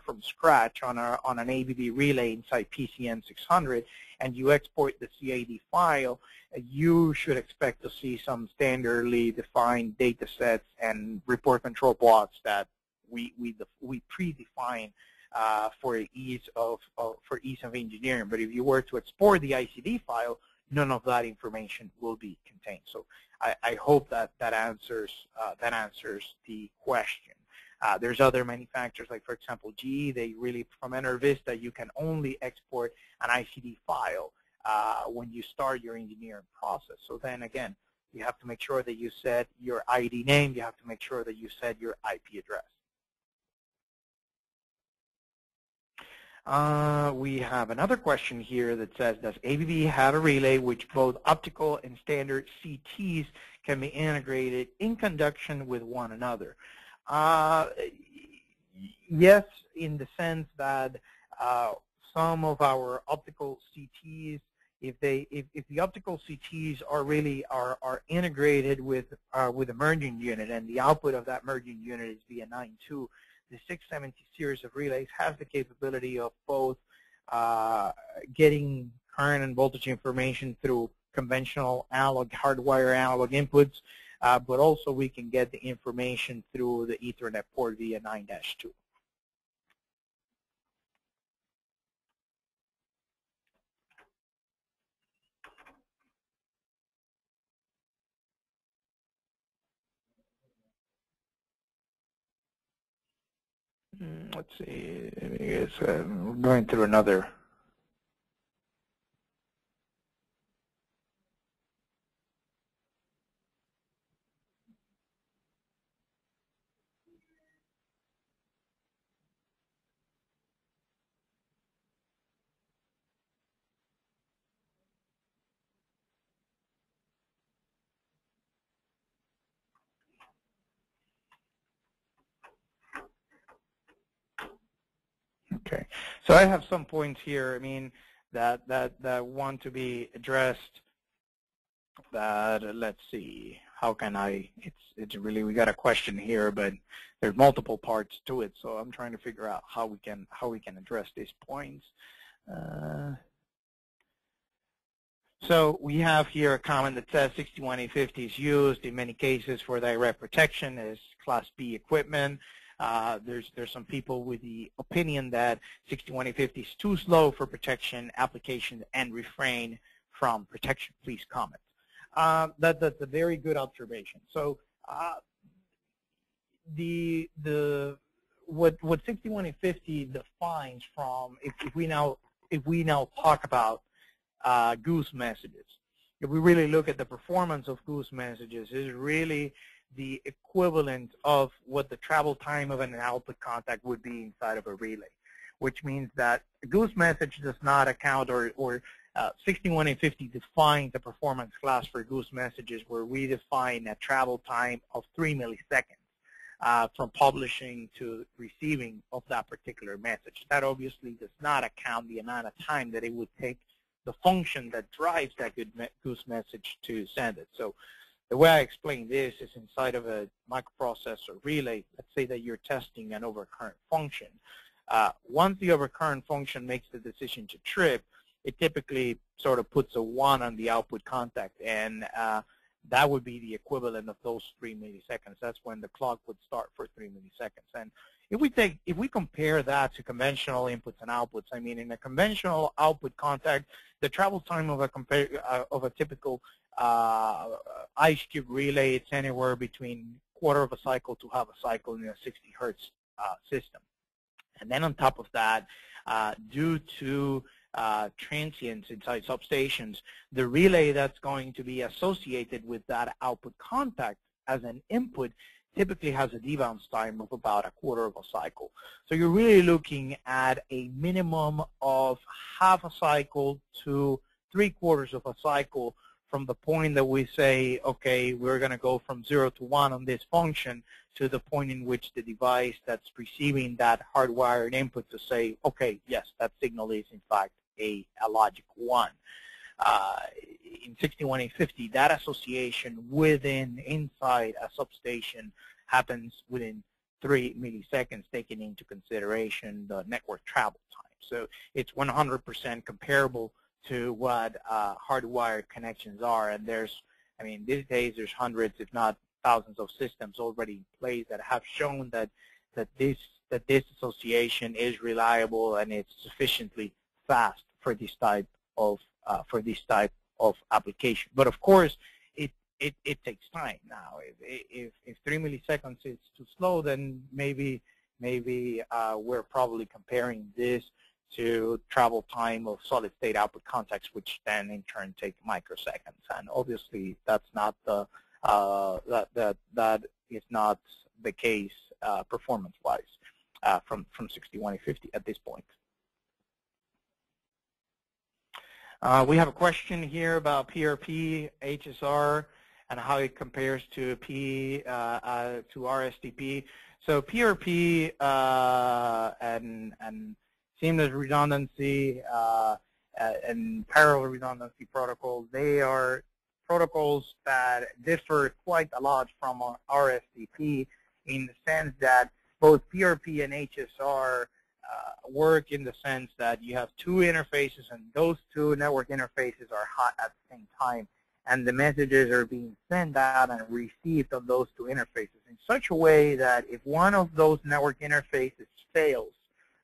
from scratch on an ABB relay inside PCM 600 and you export the CID file, you should expect to see some standardly defined data sets and report control blocks that we predefine for ease of engineering. But if you were to export the ICD file, none of that information will be contained. So I hope that answers the question. There's other manufacturers, like for example GE. They really, from EnerVista, you can only export an ICD file when you start your engineering process. So then again, you have to make sure that you set your ID name. You have to make sure that you set your IP address. We have another question here that says, does ABB have a relay which both optical and standard CTs can be integrated in conjunction with one another? Yes, in the sense that some of our optical CTs, if the optical CTs are integrated with a merging unit, and the output of that merging unit is via 9.2, the 670 series of relays has the capability of both getting current and voltage information through conventional analog, hardwire analog inputs, but also we can get the information through the Ethernet port via 9-2. Let's see, we're going through another. Okay, so I have some points here, I mean, that want to be addressed. That, let's see, how can I, it's really, we got a question here, but there's multiple parts to it, so I'm trying to figure out how we can address these points. So we have here a comment that says 61850 is used in many cases for direct protection as Class B equipment. There's some people with the opinion that 61850 is too slow for protection applications and refrain from protection. Please comment. That's a very good observation. So what 61850 defines from, if we now talk about goose messages, if we really look at the performance of goose messages, is really the equivalent of what the travel time of an output contact would be inside of a relay, which means that a goose message does not account, or 61850 defines the performance class for goose messages where we define a travel time of 3 milliseconds. from publishing to receiving of that particular message. That obviously does not account the amount of time that it would take the function that drives that goose message to send it. So the way I explain this is inside of a microprocessor relay. Let's say that you're testing an overcurrent function. Once the overcurrent function makes the decision to trip, it typically sort of puts a 1 on the output contact, and that would be the equivalent of those 3 milliseconds. That's when the clock would start for 3 milliseconds. And if we compare that to conventional inputs and outputs, I mean, in a conventional output contact, the travel time of a typical ice cube relay, it's anywhere between quarter of a cycle to half a cycle in a 60 hertz system. And then on top of that, due to transients inside substations, the relay that's going to be associated with that output contact as an input typically has a debounce time of about a quarter of a cycle. So you're really looking at a minimum of half a cycle to 3/4 of a cycle from the point that we say, okay, we're going to go from 0 to 1 on this function to the point in which the device that's receiving that hardwired input to say, okay, yes, that signal is in fact a logic 1. In 61850, that association inside a substation happens within 3 milliseconds, taking into consideration the network travel time. So it's 100% comparable to what hardwired connections are. And these days there's hundreds, if not thousands, of systems already in place that have shown that this association is reliable and it's sufficiently fast for this type of application. But of course, it takes time. Now, if 3 milliseconds is too slow, then maybe we're probably comparing this to travel time of solid-state output contacts, which then in turn take microseconds. And obviously, that's not that is not the case performance-wise from 61850 at this point. We have a question here about PRP, HSR, and how it compares to RSTP. So PRP and seamless redundancy and parallel redundancy protocols, they are protocols that differ quite a lot from RSTP in the sense that both PRP and HSR work in the sense that you have two interfaces, and those two network interfaces are hot at the same time, and the messages are being sent out and received on those two interfaces in such a way that if one of those network interfaces fails,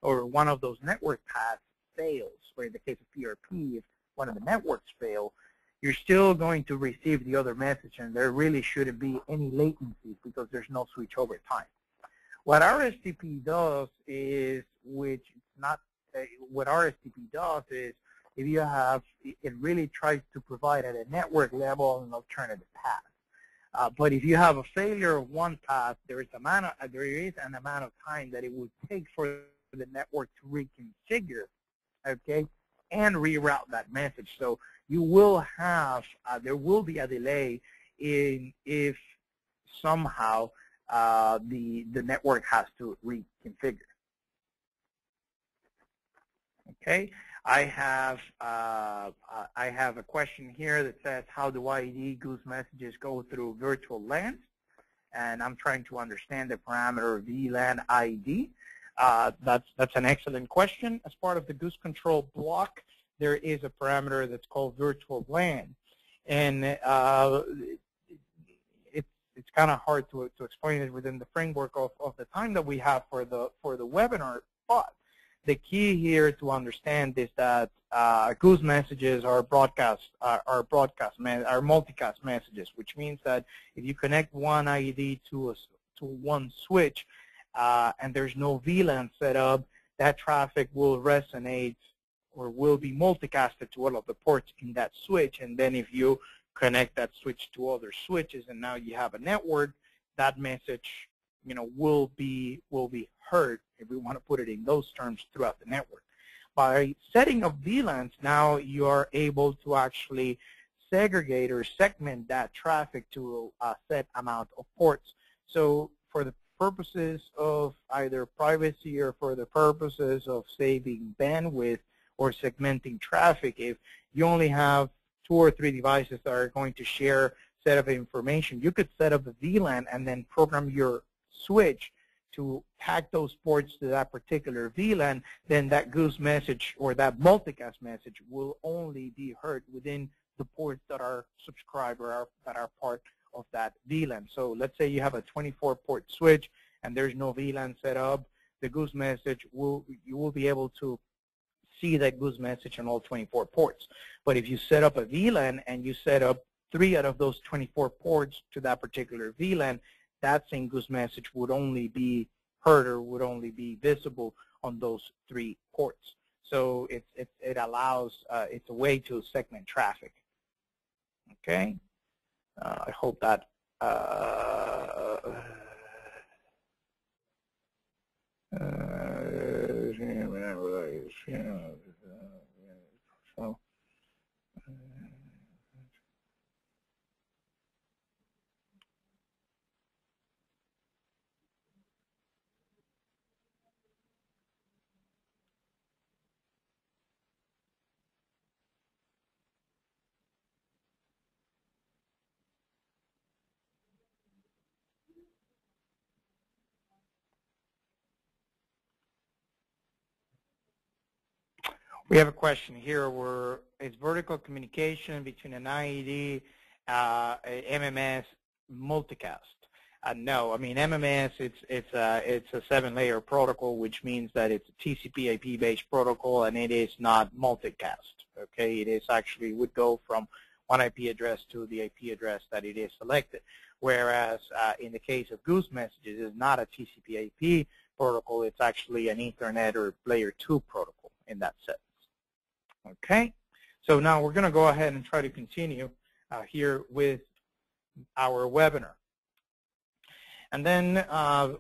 or one of those network paths fails, or in the case of PRP, if one of the networks fail, you're still going to receive the other message, and there really shouldn't be any latency because there's no switch over time. What RSTP does is, if you have, it really tries to provide at a network level an alternative path. But if you have a failure of one path, there is an amount of time that it would take for the network to reconfigure, okay, and reroute that message. So you will have, there will be a delay if somehow the network has to reconfigure. Okay, I have a question here that says, how do IED goose messages go through virtual LANs? And I'm trying to understand the parameter VLAN IED. That's an excellent question. As part of the goose control block, there is a parameter that's called virtual LAN, and it's kind of hard to explain it within the framework of the time that we have for the webinar. But the key here to understand is that goose messages are multicast messages, which means that if you connect one IED to one switch and there's no VLAN set up, that traffic will resonate or will be multicasted to all of the ports in that switch. And then if you connect that switch to other switches and now you have a network, that message, will be heard, if we want to put it in those terms, throughout the network. By setting up VLANs, now you are able to actually segregate or segment that traffic to a set amount of ports. So for purposes of either privacy or for the purposes of saving bandwidth or segmenting traffic, if you only have 2 or 3 devices that are going to share a set of information, you could set up a VLAN and then program your switch to tag those ports to that particular VLAN. Then that goose message or that multicast message will only be heard within the ports that are subscribed or that are part of that VLAN. So let's say you have a 24-port switch and there's no VLAN set up. The goose message you will be able to see that goose message on all 24 ports. But if you set up a VLAN and you set up 3 out of those 24 ports to that particular VLAN, that same goose message would only be heard or would only be visible on those 3 ports. So it allows, it's a way to segment traffic. Okay, I hope that so. We have a question here where is vertical communication between an IED, MMS, multicast? No, I mean MMS. It's a 7-layer protocol, which means that it's a TCP/IP based protocol, and it is not multicast. Okay, it is actually would go from one IP address to the IP address that it is selected. Whereas in the case of goose messages, it's not a TCP/IP protocol. It's actually an Ethernet or layer 2 protocol in that sense. Okay, so now we're going to go ahead and try to continue here with our webinar. And then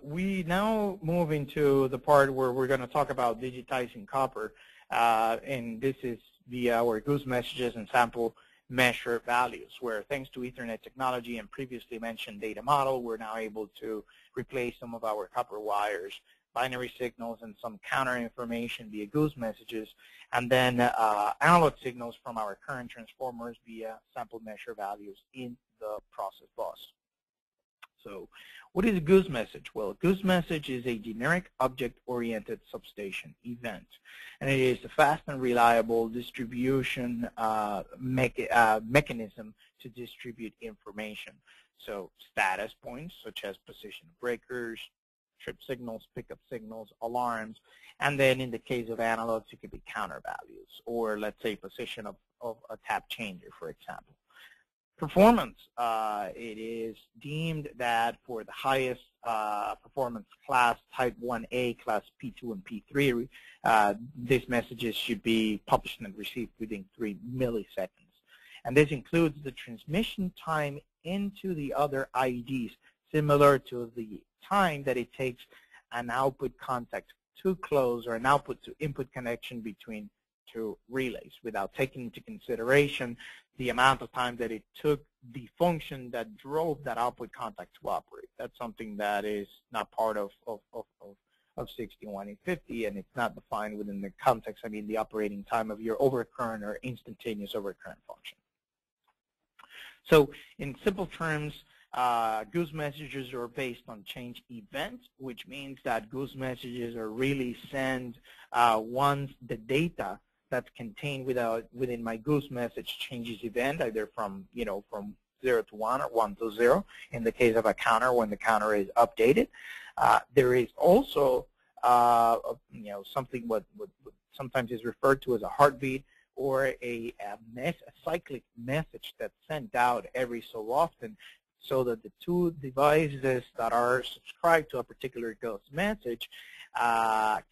we now move into the part where we're going to talk about digitizing copper. And this is via our goose messages and sample measure values, where thanks to Ethernet technology and previously mentioned data model, we're now able to replace some of our copper wires, binary signals, and some counter information via goose messages, and then analog signals from our current transformers via sample measure values in the process bus. So what is a goose message? Well, a goose message is a generic object-oriented substation event, and it is a fast and reliable distribution mechanism to distribute information. So status points such as position of breakers, trip signals, pickup signals, alarms, and then in the case of analogs, it could be counter values, or let's say position of a tap changer, for example. Performance, it is deemed that for the highest performance class, type 1A, class P2 and P3, these messages should be published and received within 3 milliseconds. And this includes the transmission time into the other IEDs, similar to the time that it takes an output contact to close or an output to input connection between 2 relays, without taking into consideration the amount of time that it took the function that drove that output contact to operate. That's something that is not part of 61850, and it's not defined within the context, I mean the operating time of your overcurrent or instantaneous overcurrent function. So in simple terms, goose messages are based on change events, which means that goose messages are really sent once the data that's contained within my goose message changes event, either from 0 to 1 or 1 to 0. In the case of a counter, when the counter is updated, there is also something what sometimes is referred to as a heartbeat, or a cyclic message that's sent out every so often, so that the 2 devices that are subscribed to a particular ghost message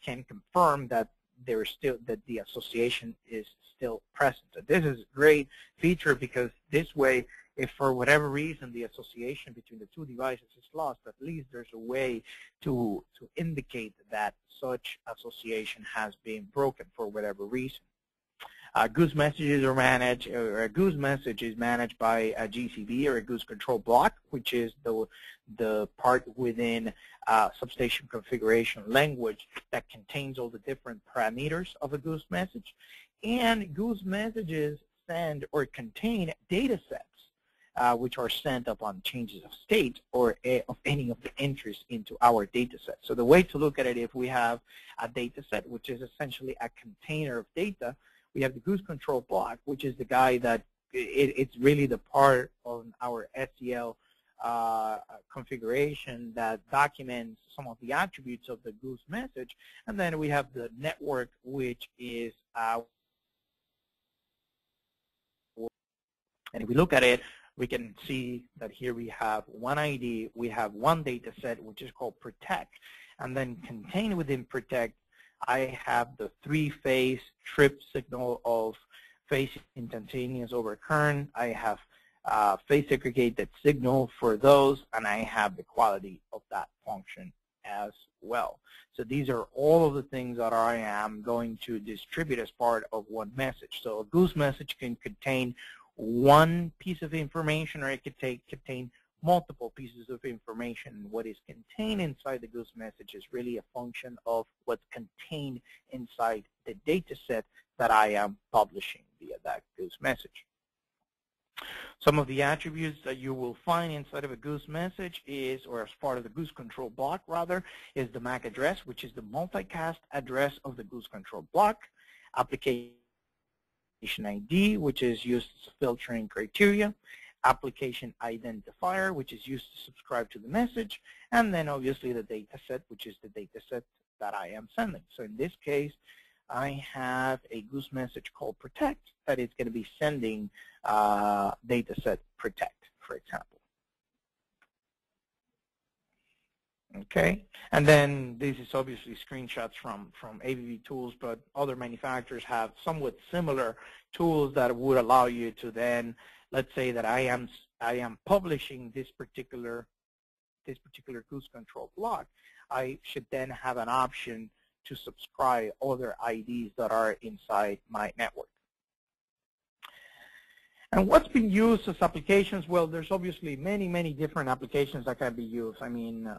can confirm that the association is still present. So this is a great feature, because this way, if for whatever reason the association between the 2 devices is lost, at least there's a way to indicate that such association has been broken for whatever reason. Goose messages are managed, or a goose message is managed by a GCB, or a goose control block, which is the part within Substation configuration language that contains all the different parameters of a goose message. And goose messages send or contain data sets which are sent upon changes of state or of any of the entries into our data set. So the way to look at it, if we have a data set, which is essentially a container of data, we have the goose control block, which is the guy that it's really the part of our SEL configuration that documents some of the attributes of the goose message. And then we have the network, which is and if we look at it, we can see that here we have one ID, we have one data set, which is called Protect. And then contained within Protect, I have the three-phase trip signal of phase instantaneous over current. I have phase segregated signal for those, and I have the quality of that function as well. So these are all of the things that I am going to distribute as part of one message. So a goose message can contain one piece of information, or it could contain multiple pieces of information. What is contained inside the goose message is really a function of what's contained inside the data set that I am publishing via that goose message. Some of the attributes that you will find inside of a goose message is, or as part of the goose control block rather, is the MAC address, which is the multicast address of the goose control block, application ID, which is used as a filtering criteria, application identifier, which is used to subscribe to the message, and then obviously the data set, which is the data set that I am sending. So in this case, I have a goose message called Protect that is going to be sending data set Protect, for example. Okay, and then this is obviously screenshots from ABB tools, but other manufacturers have somewhat similar tools that would allow you to then, let's say that I am publishing this particular goose control block. I should then have an option to subscribe other IDs that are inside my network. And what's been used as applications? Well, there's obviously many different applications that can be used. I mean,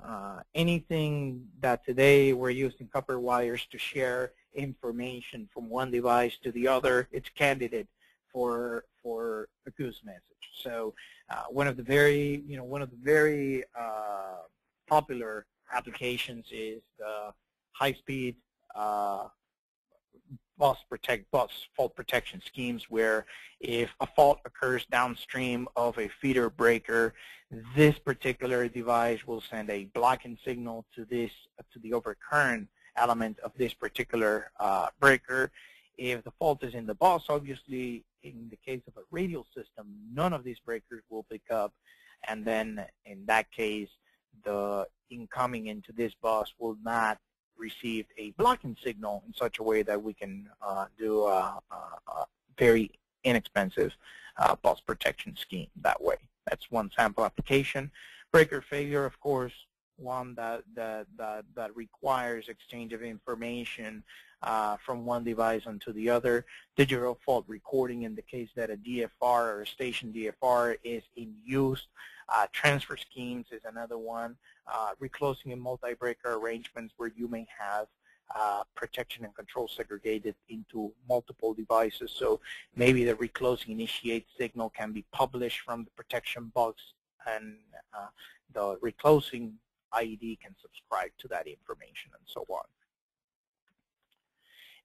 anything that today we're using copper wires to share information from one device to the other, it's candidate for a goose message. So one of the very popular applications is the high-speed bus fault protection schemes, where if a fault occurs downstream of a feeder breaker, this particular device will send a blocking signal to the overcurrent element of this particular breaker. If the fault is in the bus, obviously in the case of a radial system, none of these breakers will pick up, and then in that case the incoming into this bus will not receive a blocking signal in such a way that we can do a very inexpensive bus protection scheme that way. That's one sample application. Breaker failure, of course, one that requires exchange of information from one device onto the other. Digital fault recording in the case that a DFR or a station DFR is in use. Transfer schemes is another one. Reclosing and multi-breaker arrangements where you may have protection and control segregated into multiple devices. So maybe the reclosing initiate signal can be published from the protection box, and the reclosing IED can subscribe to that information, and so on.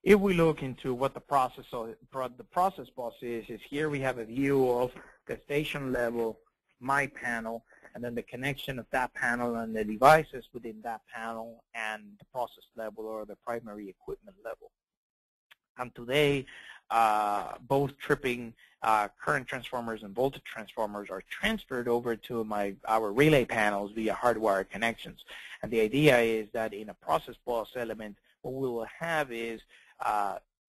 If we look into what the process bus is here we have a view of the station level, my panel, and then the connection of that panel and the devices within that panel, and the process level or the primary equipment level. And today, both tripping current transformers and voltage transformers are transferred over to our relay panels via hardwire connections. And the idea is that in a process bus element, what we will have is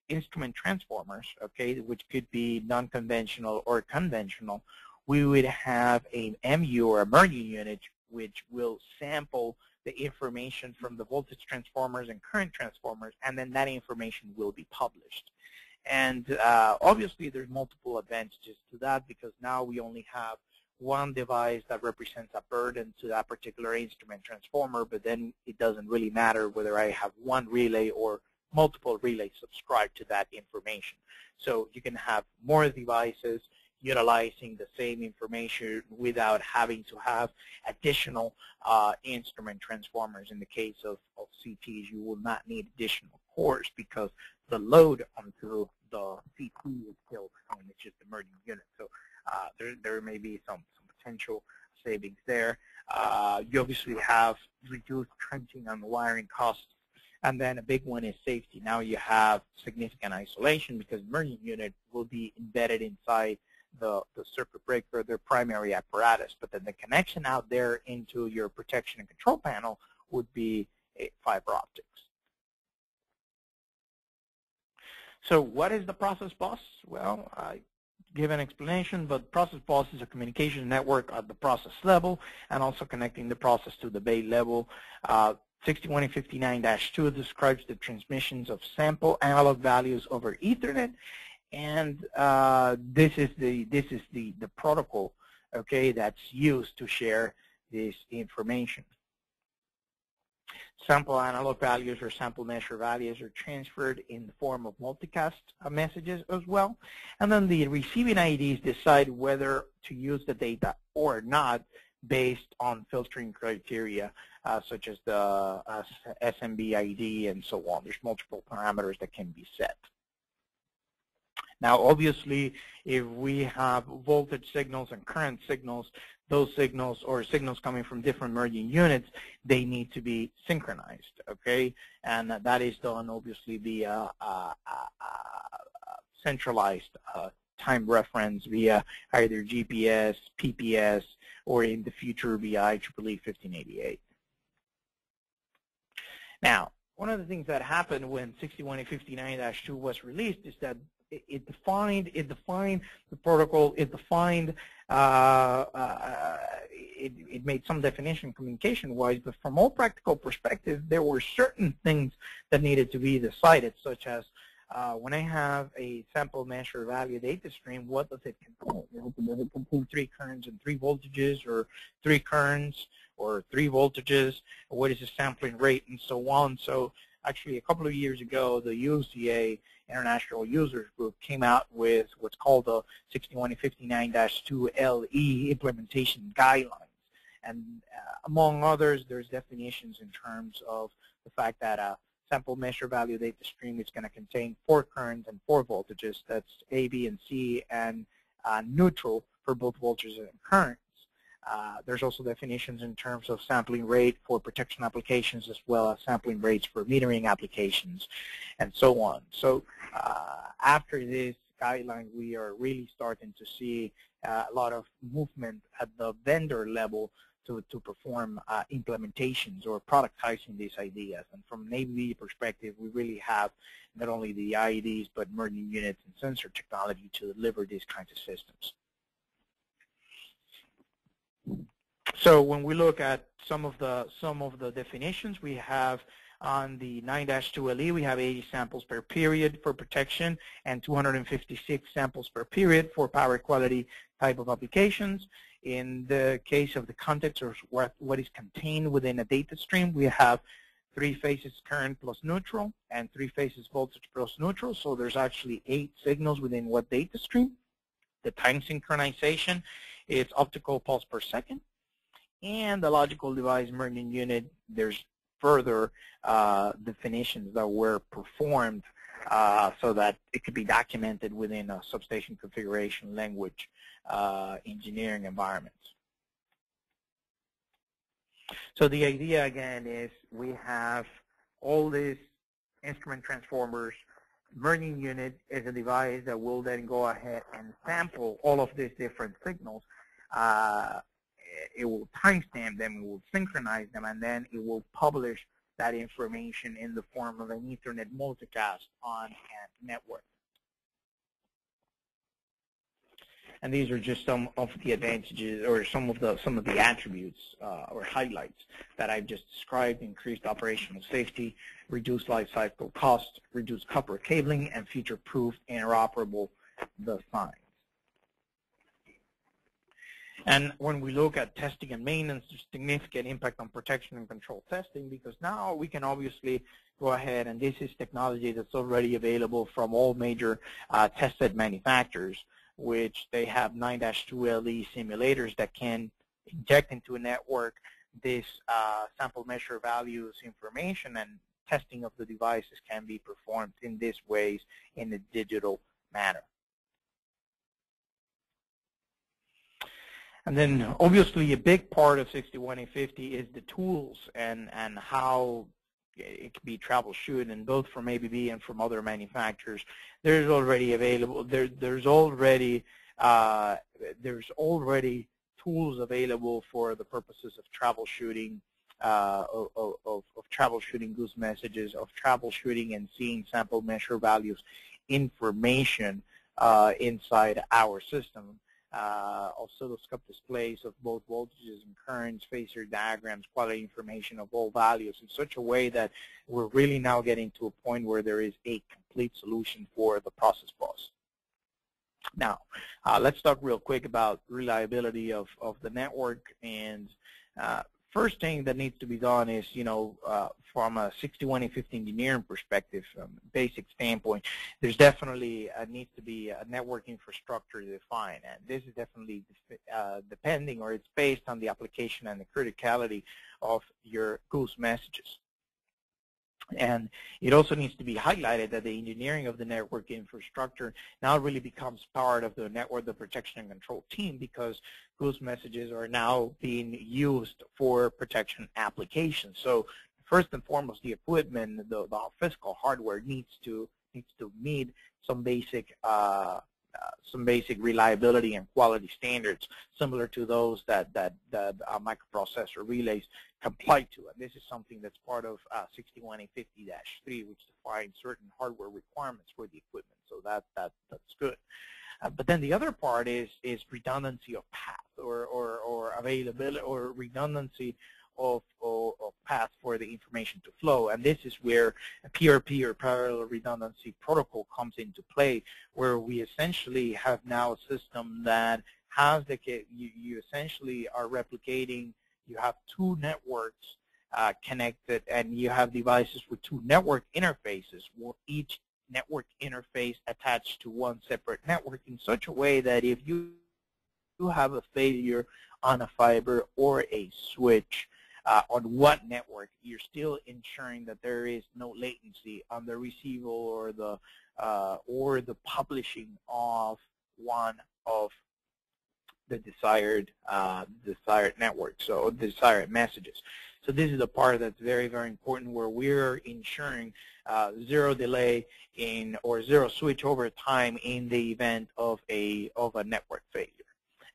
instrument transformers, okay, which could be non-conventional or conventional. We would have an MU or a merging unit which will sample the information from the voltage transformers and current transformers, and then that information will be published. And obviously, there's multiple advantages to that because now we only have one device that represents a burden to that particular instrument transformer, but then it doesn't really matter whether I have one relay or multiple relays subscribed to that information. So you can have more devices utilizing the same information without having to have additional instrument transformers. In the case of CTs, you will not need additional cores because the load onto the CT is still the same. It's just the merging unit. So there may be some potential savings there. You obviously have reduced trenching and wiring costs. And then a big one is safety. Now you have significant isolation because the merging unit will be embedded inside the circuit breaker, their primary apparatus. But then the connection out there into your protection and control panel would be fiber optics. So what is the process bus? Well, I give an explanation, but process bus is a communication network at the process level and also connecting the process to the bay level. 61A59-2 describes the transmissions of sample analog values over Ethernet, and this is the protocol, okay, that's used to share this information. Sample analog values or sample measure values are transferred in the form of multicast messages as well. And then the receiving IDs decide whether to use the data or not based on filtering criteria such as the SMB ID and so on. There's multiple parameters that can be set. Now, obviously, if we have voltage signals and current signals, those signals or signals coming from different merging units, they need to be synchronized, okay? And that is done, obviously, via centralized time reference via either GPS, PPS, or in the future via IEEE 1588. Now, one of the things that happened when 61A59-2 was released is that it defined the protocol, it made some definition communication-wise, but from all practical perspective, there were certain things that needed to be decided, such as when I have a sample measure value data stream, what does it contain? Does it contain 3 currents and 3 voltages, or 3 currents or 3 voltages? What is the sampling rate, and so on? So actually, a couple of years ago, the UCA International Users Group came out with what's called the 61A59-2 LE implementation guidelines. And among others, there's definitions in terms of the fact that a sample measure value data stream is going to contain 4 currents and 4 voltages. That's A, B, and C, and neutral for both voltages and currents. There's also definitions in terms of sampling rate for protection applications as well as sampling rates for metering applications and so on. So after this guideline, we are really starting to see a lot of movement at the vendor level to perform implementations or productizing these ideas. And from an ABB perspective, we really have not only the IEDs but merging units and sensor technology to deliver these kinds of systems. So when we look at some of the definitions, we have on the 9-2 LE, we have 80 samples per period for protection and 256 samples per period for power quality type of applications. In the case of the context or what is contained within a data stream, we have 3 phases current plus neutral and 3 phases voltage plus neutral. So there's actually 8 signals within what data stream. The time synchronization is optical pulse per second. And the logical device merging unit, there's further definitions that were performed so that it could be documented within a substation configuration language engineering environments. So the idea, again, is we have all these instrument transformers. Merging unit is a device that will then go ahead and sample all of these different signals. It will timestamp them, it will synchronize them, and then it will publish that information in the form of an Ethernet multicast on a network. And these are just some of the advantages or some of the attributes or highlights that I've just described: increased operational safety, reduced lifecycle cost, reduced copper cabling, and future-proof interoperable designs. And when we look at testing and maintenance, there's significant impact on protection and control testing, because now we can obviously go ahead, and this is technology that's already available from all major testbed manufacturers, which they have 9-2 LE simulators that can inject into a network this sample measure values information, and testing of the devices can be performed in these ways in a digital manner. And then obviously a big part of 61850 is the tools and how it can be troubleshooted, both from ABB and from other manufacturers. There's already available. There's already tools available for the purposes of troubleshooting, of troubleshooting goose messages, of troubleshooting and seeing sample measure values information inside our system. Oscilloscope displays of both voltages and currents, phasor diagrams, quality information of all values in such a way that we're really now getting to a point where there is a complete solution for the process bus. Now, let's talk real quick about reliability of the network. And first thing that needs to be done is, from a 61850 engineering perspective, basic standpoint, there's definitely needs to be a network infrastructure defined. And this is definitely depending, or it's based on the application and the criticality of your goose messages. And it also needs to be highlighted that the engineering of the network infrastructure now really becomes part of the network, the protection and control team, because goose messages are now being used for protection applications. So first and foremost, the equipment, the physical hardware needs to meet some basic reliability and quality standards similar to those that microprocessor relays comply to. And this is something that's part of 61850-3, which defines certain hardware requirements for the equipment. So that's good. But then the other part is redundancy of path or availability or redundancy of path for the information to flow. And this is where a PRP or parallel redundancy protocol comes into play, where we essentially have now a system that has you essentially are replicating. You have two networks connected, and you have devices with two network interfaces, with each network interface attached to one separate network in such a way that if you have a failure on a fiber or a switch on one network, you're still ensuring that there is no latency on the receival or the publishing of one of the desired network, so desired messages. So this is the part that's very, very important, where we're ensuring zero delay or zero switchover time in the event of a network failure.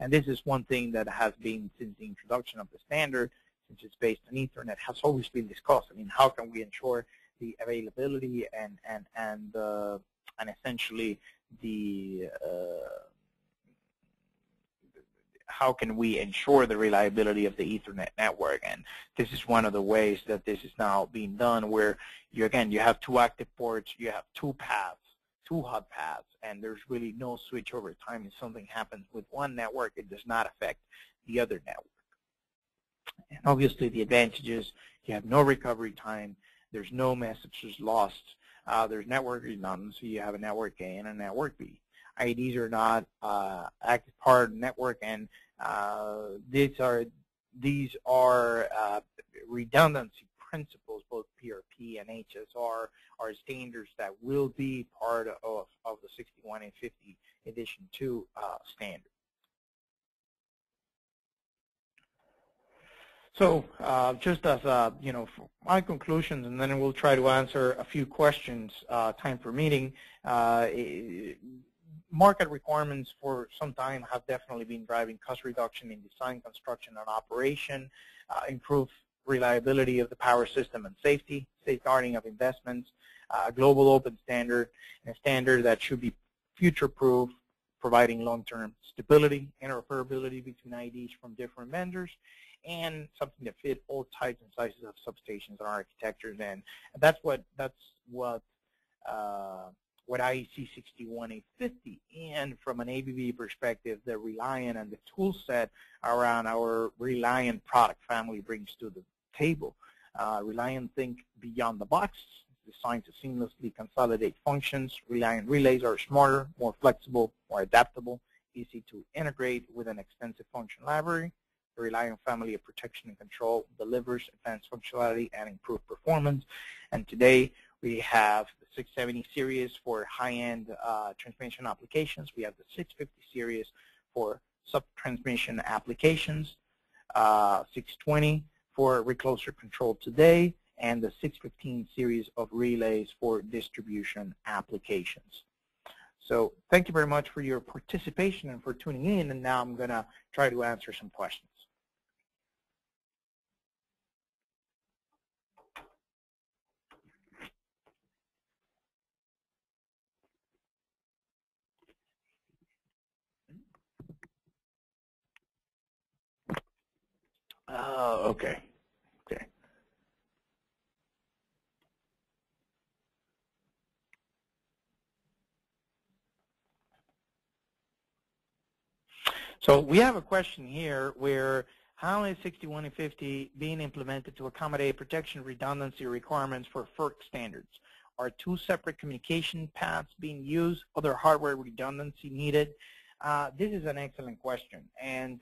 And this is one thing that has been, since the introduction of the standard, since it's based on Ethernet, has always been discussed. I mean, how can we ensure the availability and essentially the how can we ensure the reliability of the Ethernet network? And this is one of the ways that this is now being done, where you have two active ports, you have two paths, two hot paths, and there's really no switchover time. If something happens with one network, it does not affect the other network. And obviously the advantages: you have no recovery time, there's no messages lost, there's network redundancy, you have a network A and a network B. IEDs are not active part of the network, and these are redundancy principles. Both PRP and HSR are standards that will be part of the 61850 Edition 2 standard. So just as for my conclusions, and then we'll try to answer a few questions. Time for meeting. Market requirements for some time have definitely been driving cost reduction in design, construction, and operation, improve reliability of the power system and safety, safeguarding of investments, a global open standard, and a standard that should be future-proof, providing long-term stability, interoperability between IDs from different vendors, and something that fit all types and sizes of substations and architectures. And that's what IEC 61850 and from an ABB perspective, the Reliant and the tool set around our Reliant product family brings to the table. Reliant think beyond the box, designed to seamlessly consolidate functions. Reliant relays are smarter, more flexible, more adaptable, easy to integrate with an extensive function library. The Reliant family of protection and control delivers advanced functionality and improved performance. And today we have the 670 series for high-end transmission applications. We have the 650 series for sub-transmission applications, 620 for recloser control today, and the 615 series of relays for distribution applications. So thank you very much for your participation and for tuning in, and now I'm going to try to answer some questions. Okay. So we have a question here where how is 6150 being implemented to accommodate protection redundancy requirements for FERC standards? Are two separate communication paths being used? Other hardware redundancy needed? This is an excellent question, and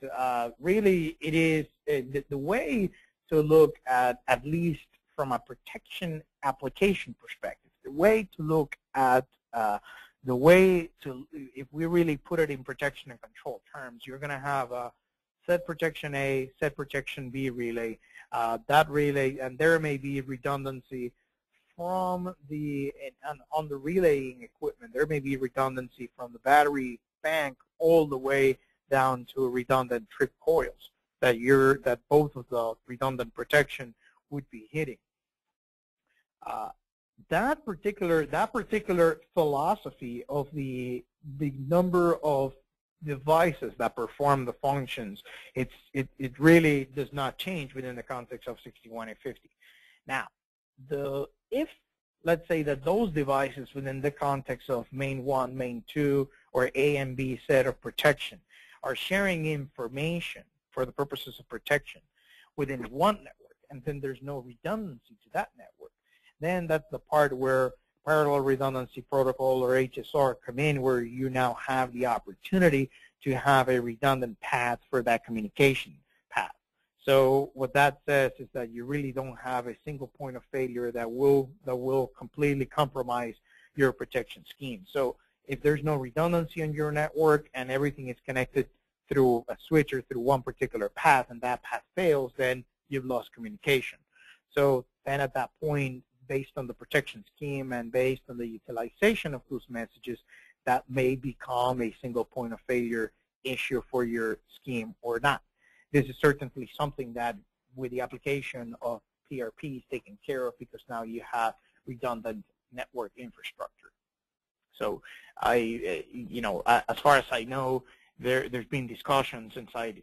really it is the way to look at least from a protection application perspective, the way to look at if we really put it in protection and control terms, you're going to have a set protection A, set protection B relay. That relay, and there may be redundancy from on the relaying equipment. There may be redundancy from the battery bank all the way down to redundant trip coils that both of the redundant protection would be hitting. That particular philosophy of the number of devices that perform the functions, it really does not change within the context of 61850. Now, if let's say that those devices within the context of main 1, main 2, or A and B set of protection are sharing information for the purposes of protection within one network, and then there's no redundancy to that network, then that's the part where parallel redundancy protocol or HSR come in, where you now have the opportunity to have a redundant path for that communication path. So what that says is that you really don't have a single point of failure that will completely compromise your protection scheme. So if there's no redundancy on your network and everything is connected through a switch or through one particular path and that path fails, then you've lost communication. So then at that point, based on the protection scheme and based on the utilization of those messages, that may become a single point of failure issue for your scheme or not. This is certainly something that with the application of PRP is taken care of, because now you have redundant network infrastructure. So as far as I know, there's been discussions inside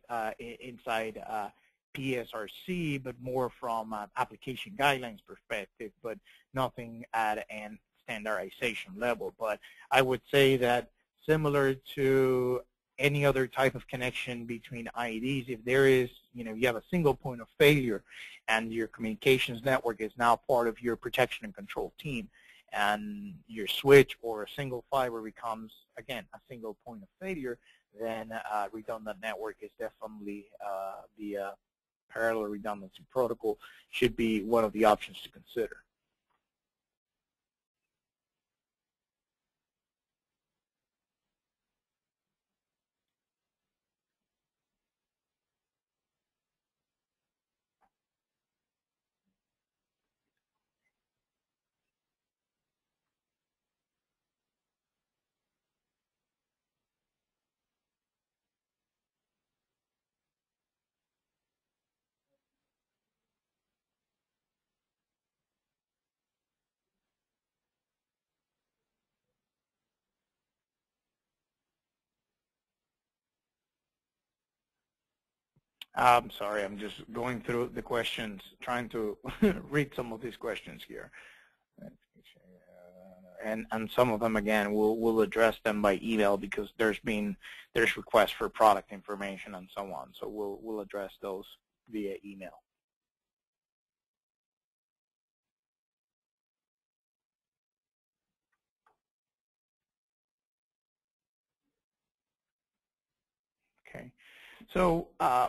PSRC, but more from an application guidelines perspective, but nothing at an standardization level. But I would say that similar to any other type of connection between IEDs, if there is, you have a single point of failure and your communications network is now part of your protection and control team, and your switch or a single fiber becomes, again, a single point of failure, then redundant network is definitely the parallel redundancy protocol should be one of the options to consider. I'm sorry, I'm just going through the questions, trying to read some of these questions here. And some of them, again, we'll address them by email because there's requests for product information and so on. So we'll address those via email. Okay. So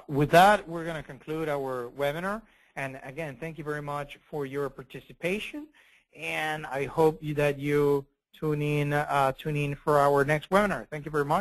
with that, we're going to conclude our webinar. And again, thank you very much for your participation. And I hope that you tune in for our next webinar. Thank you very much.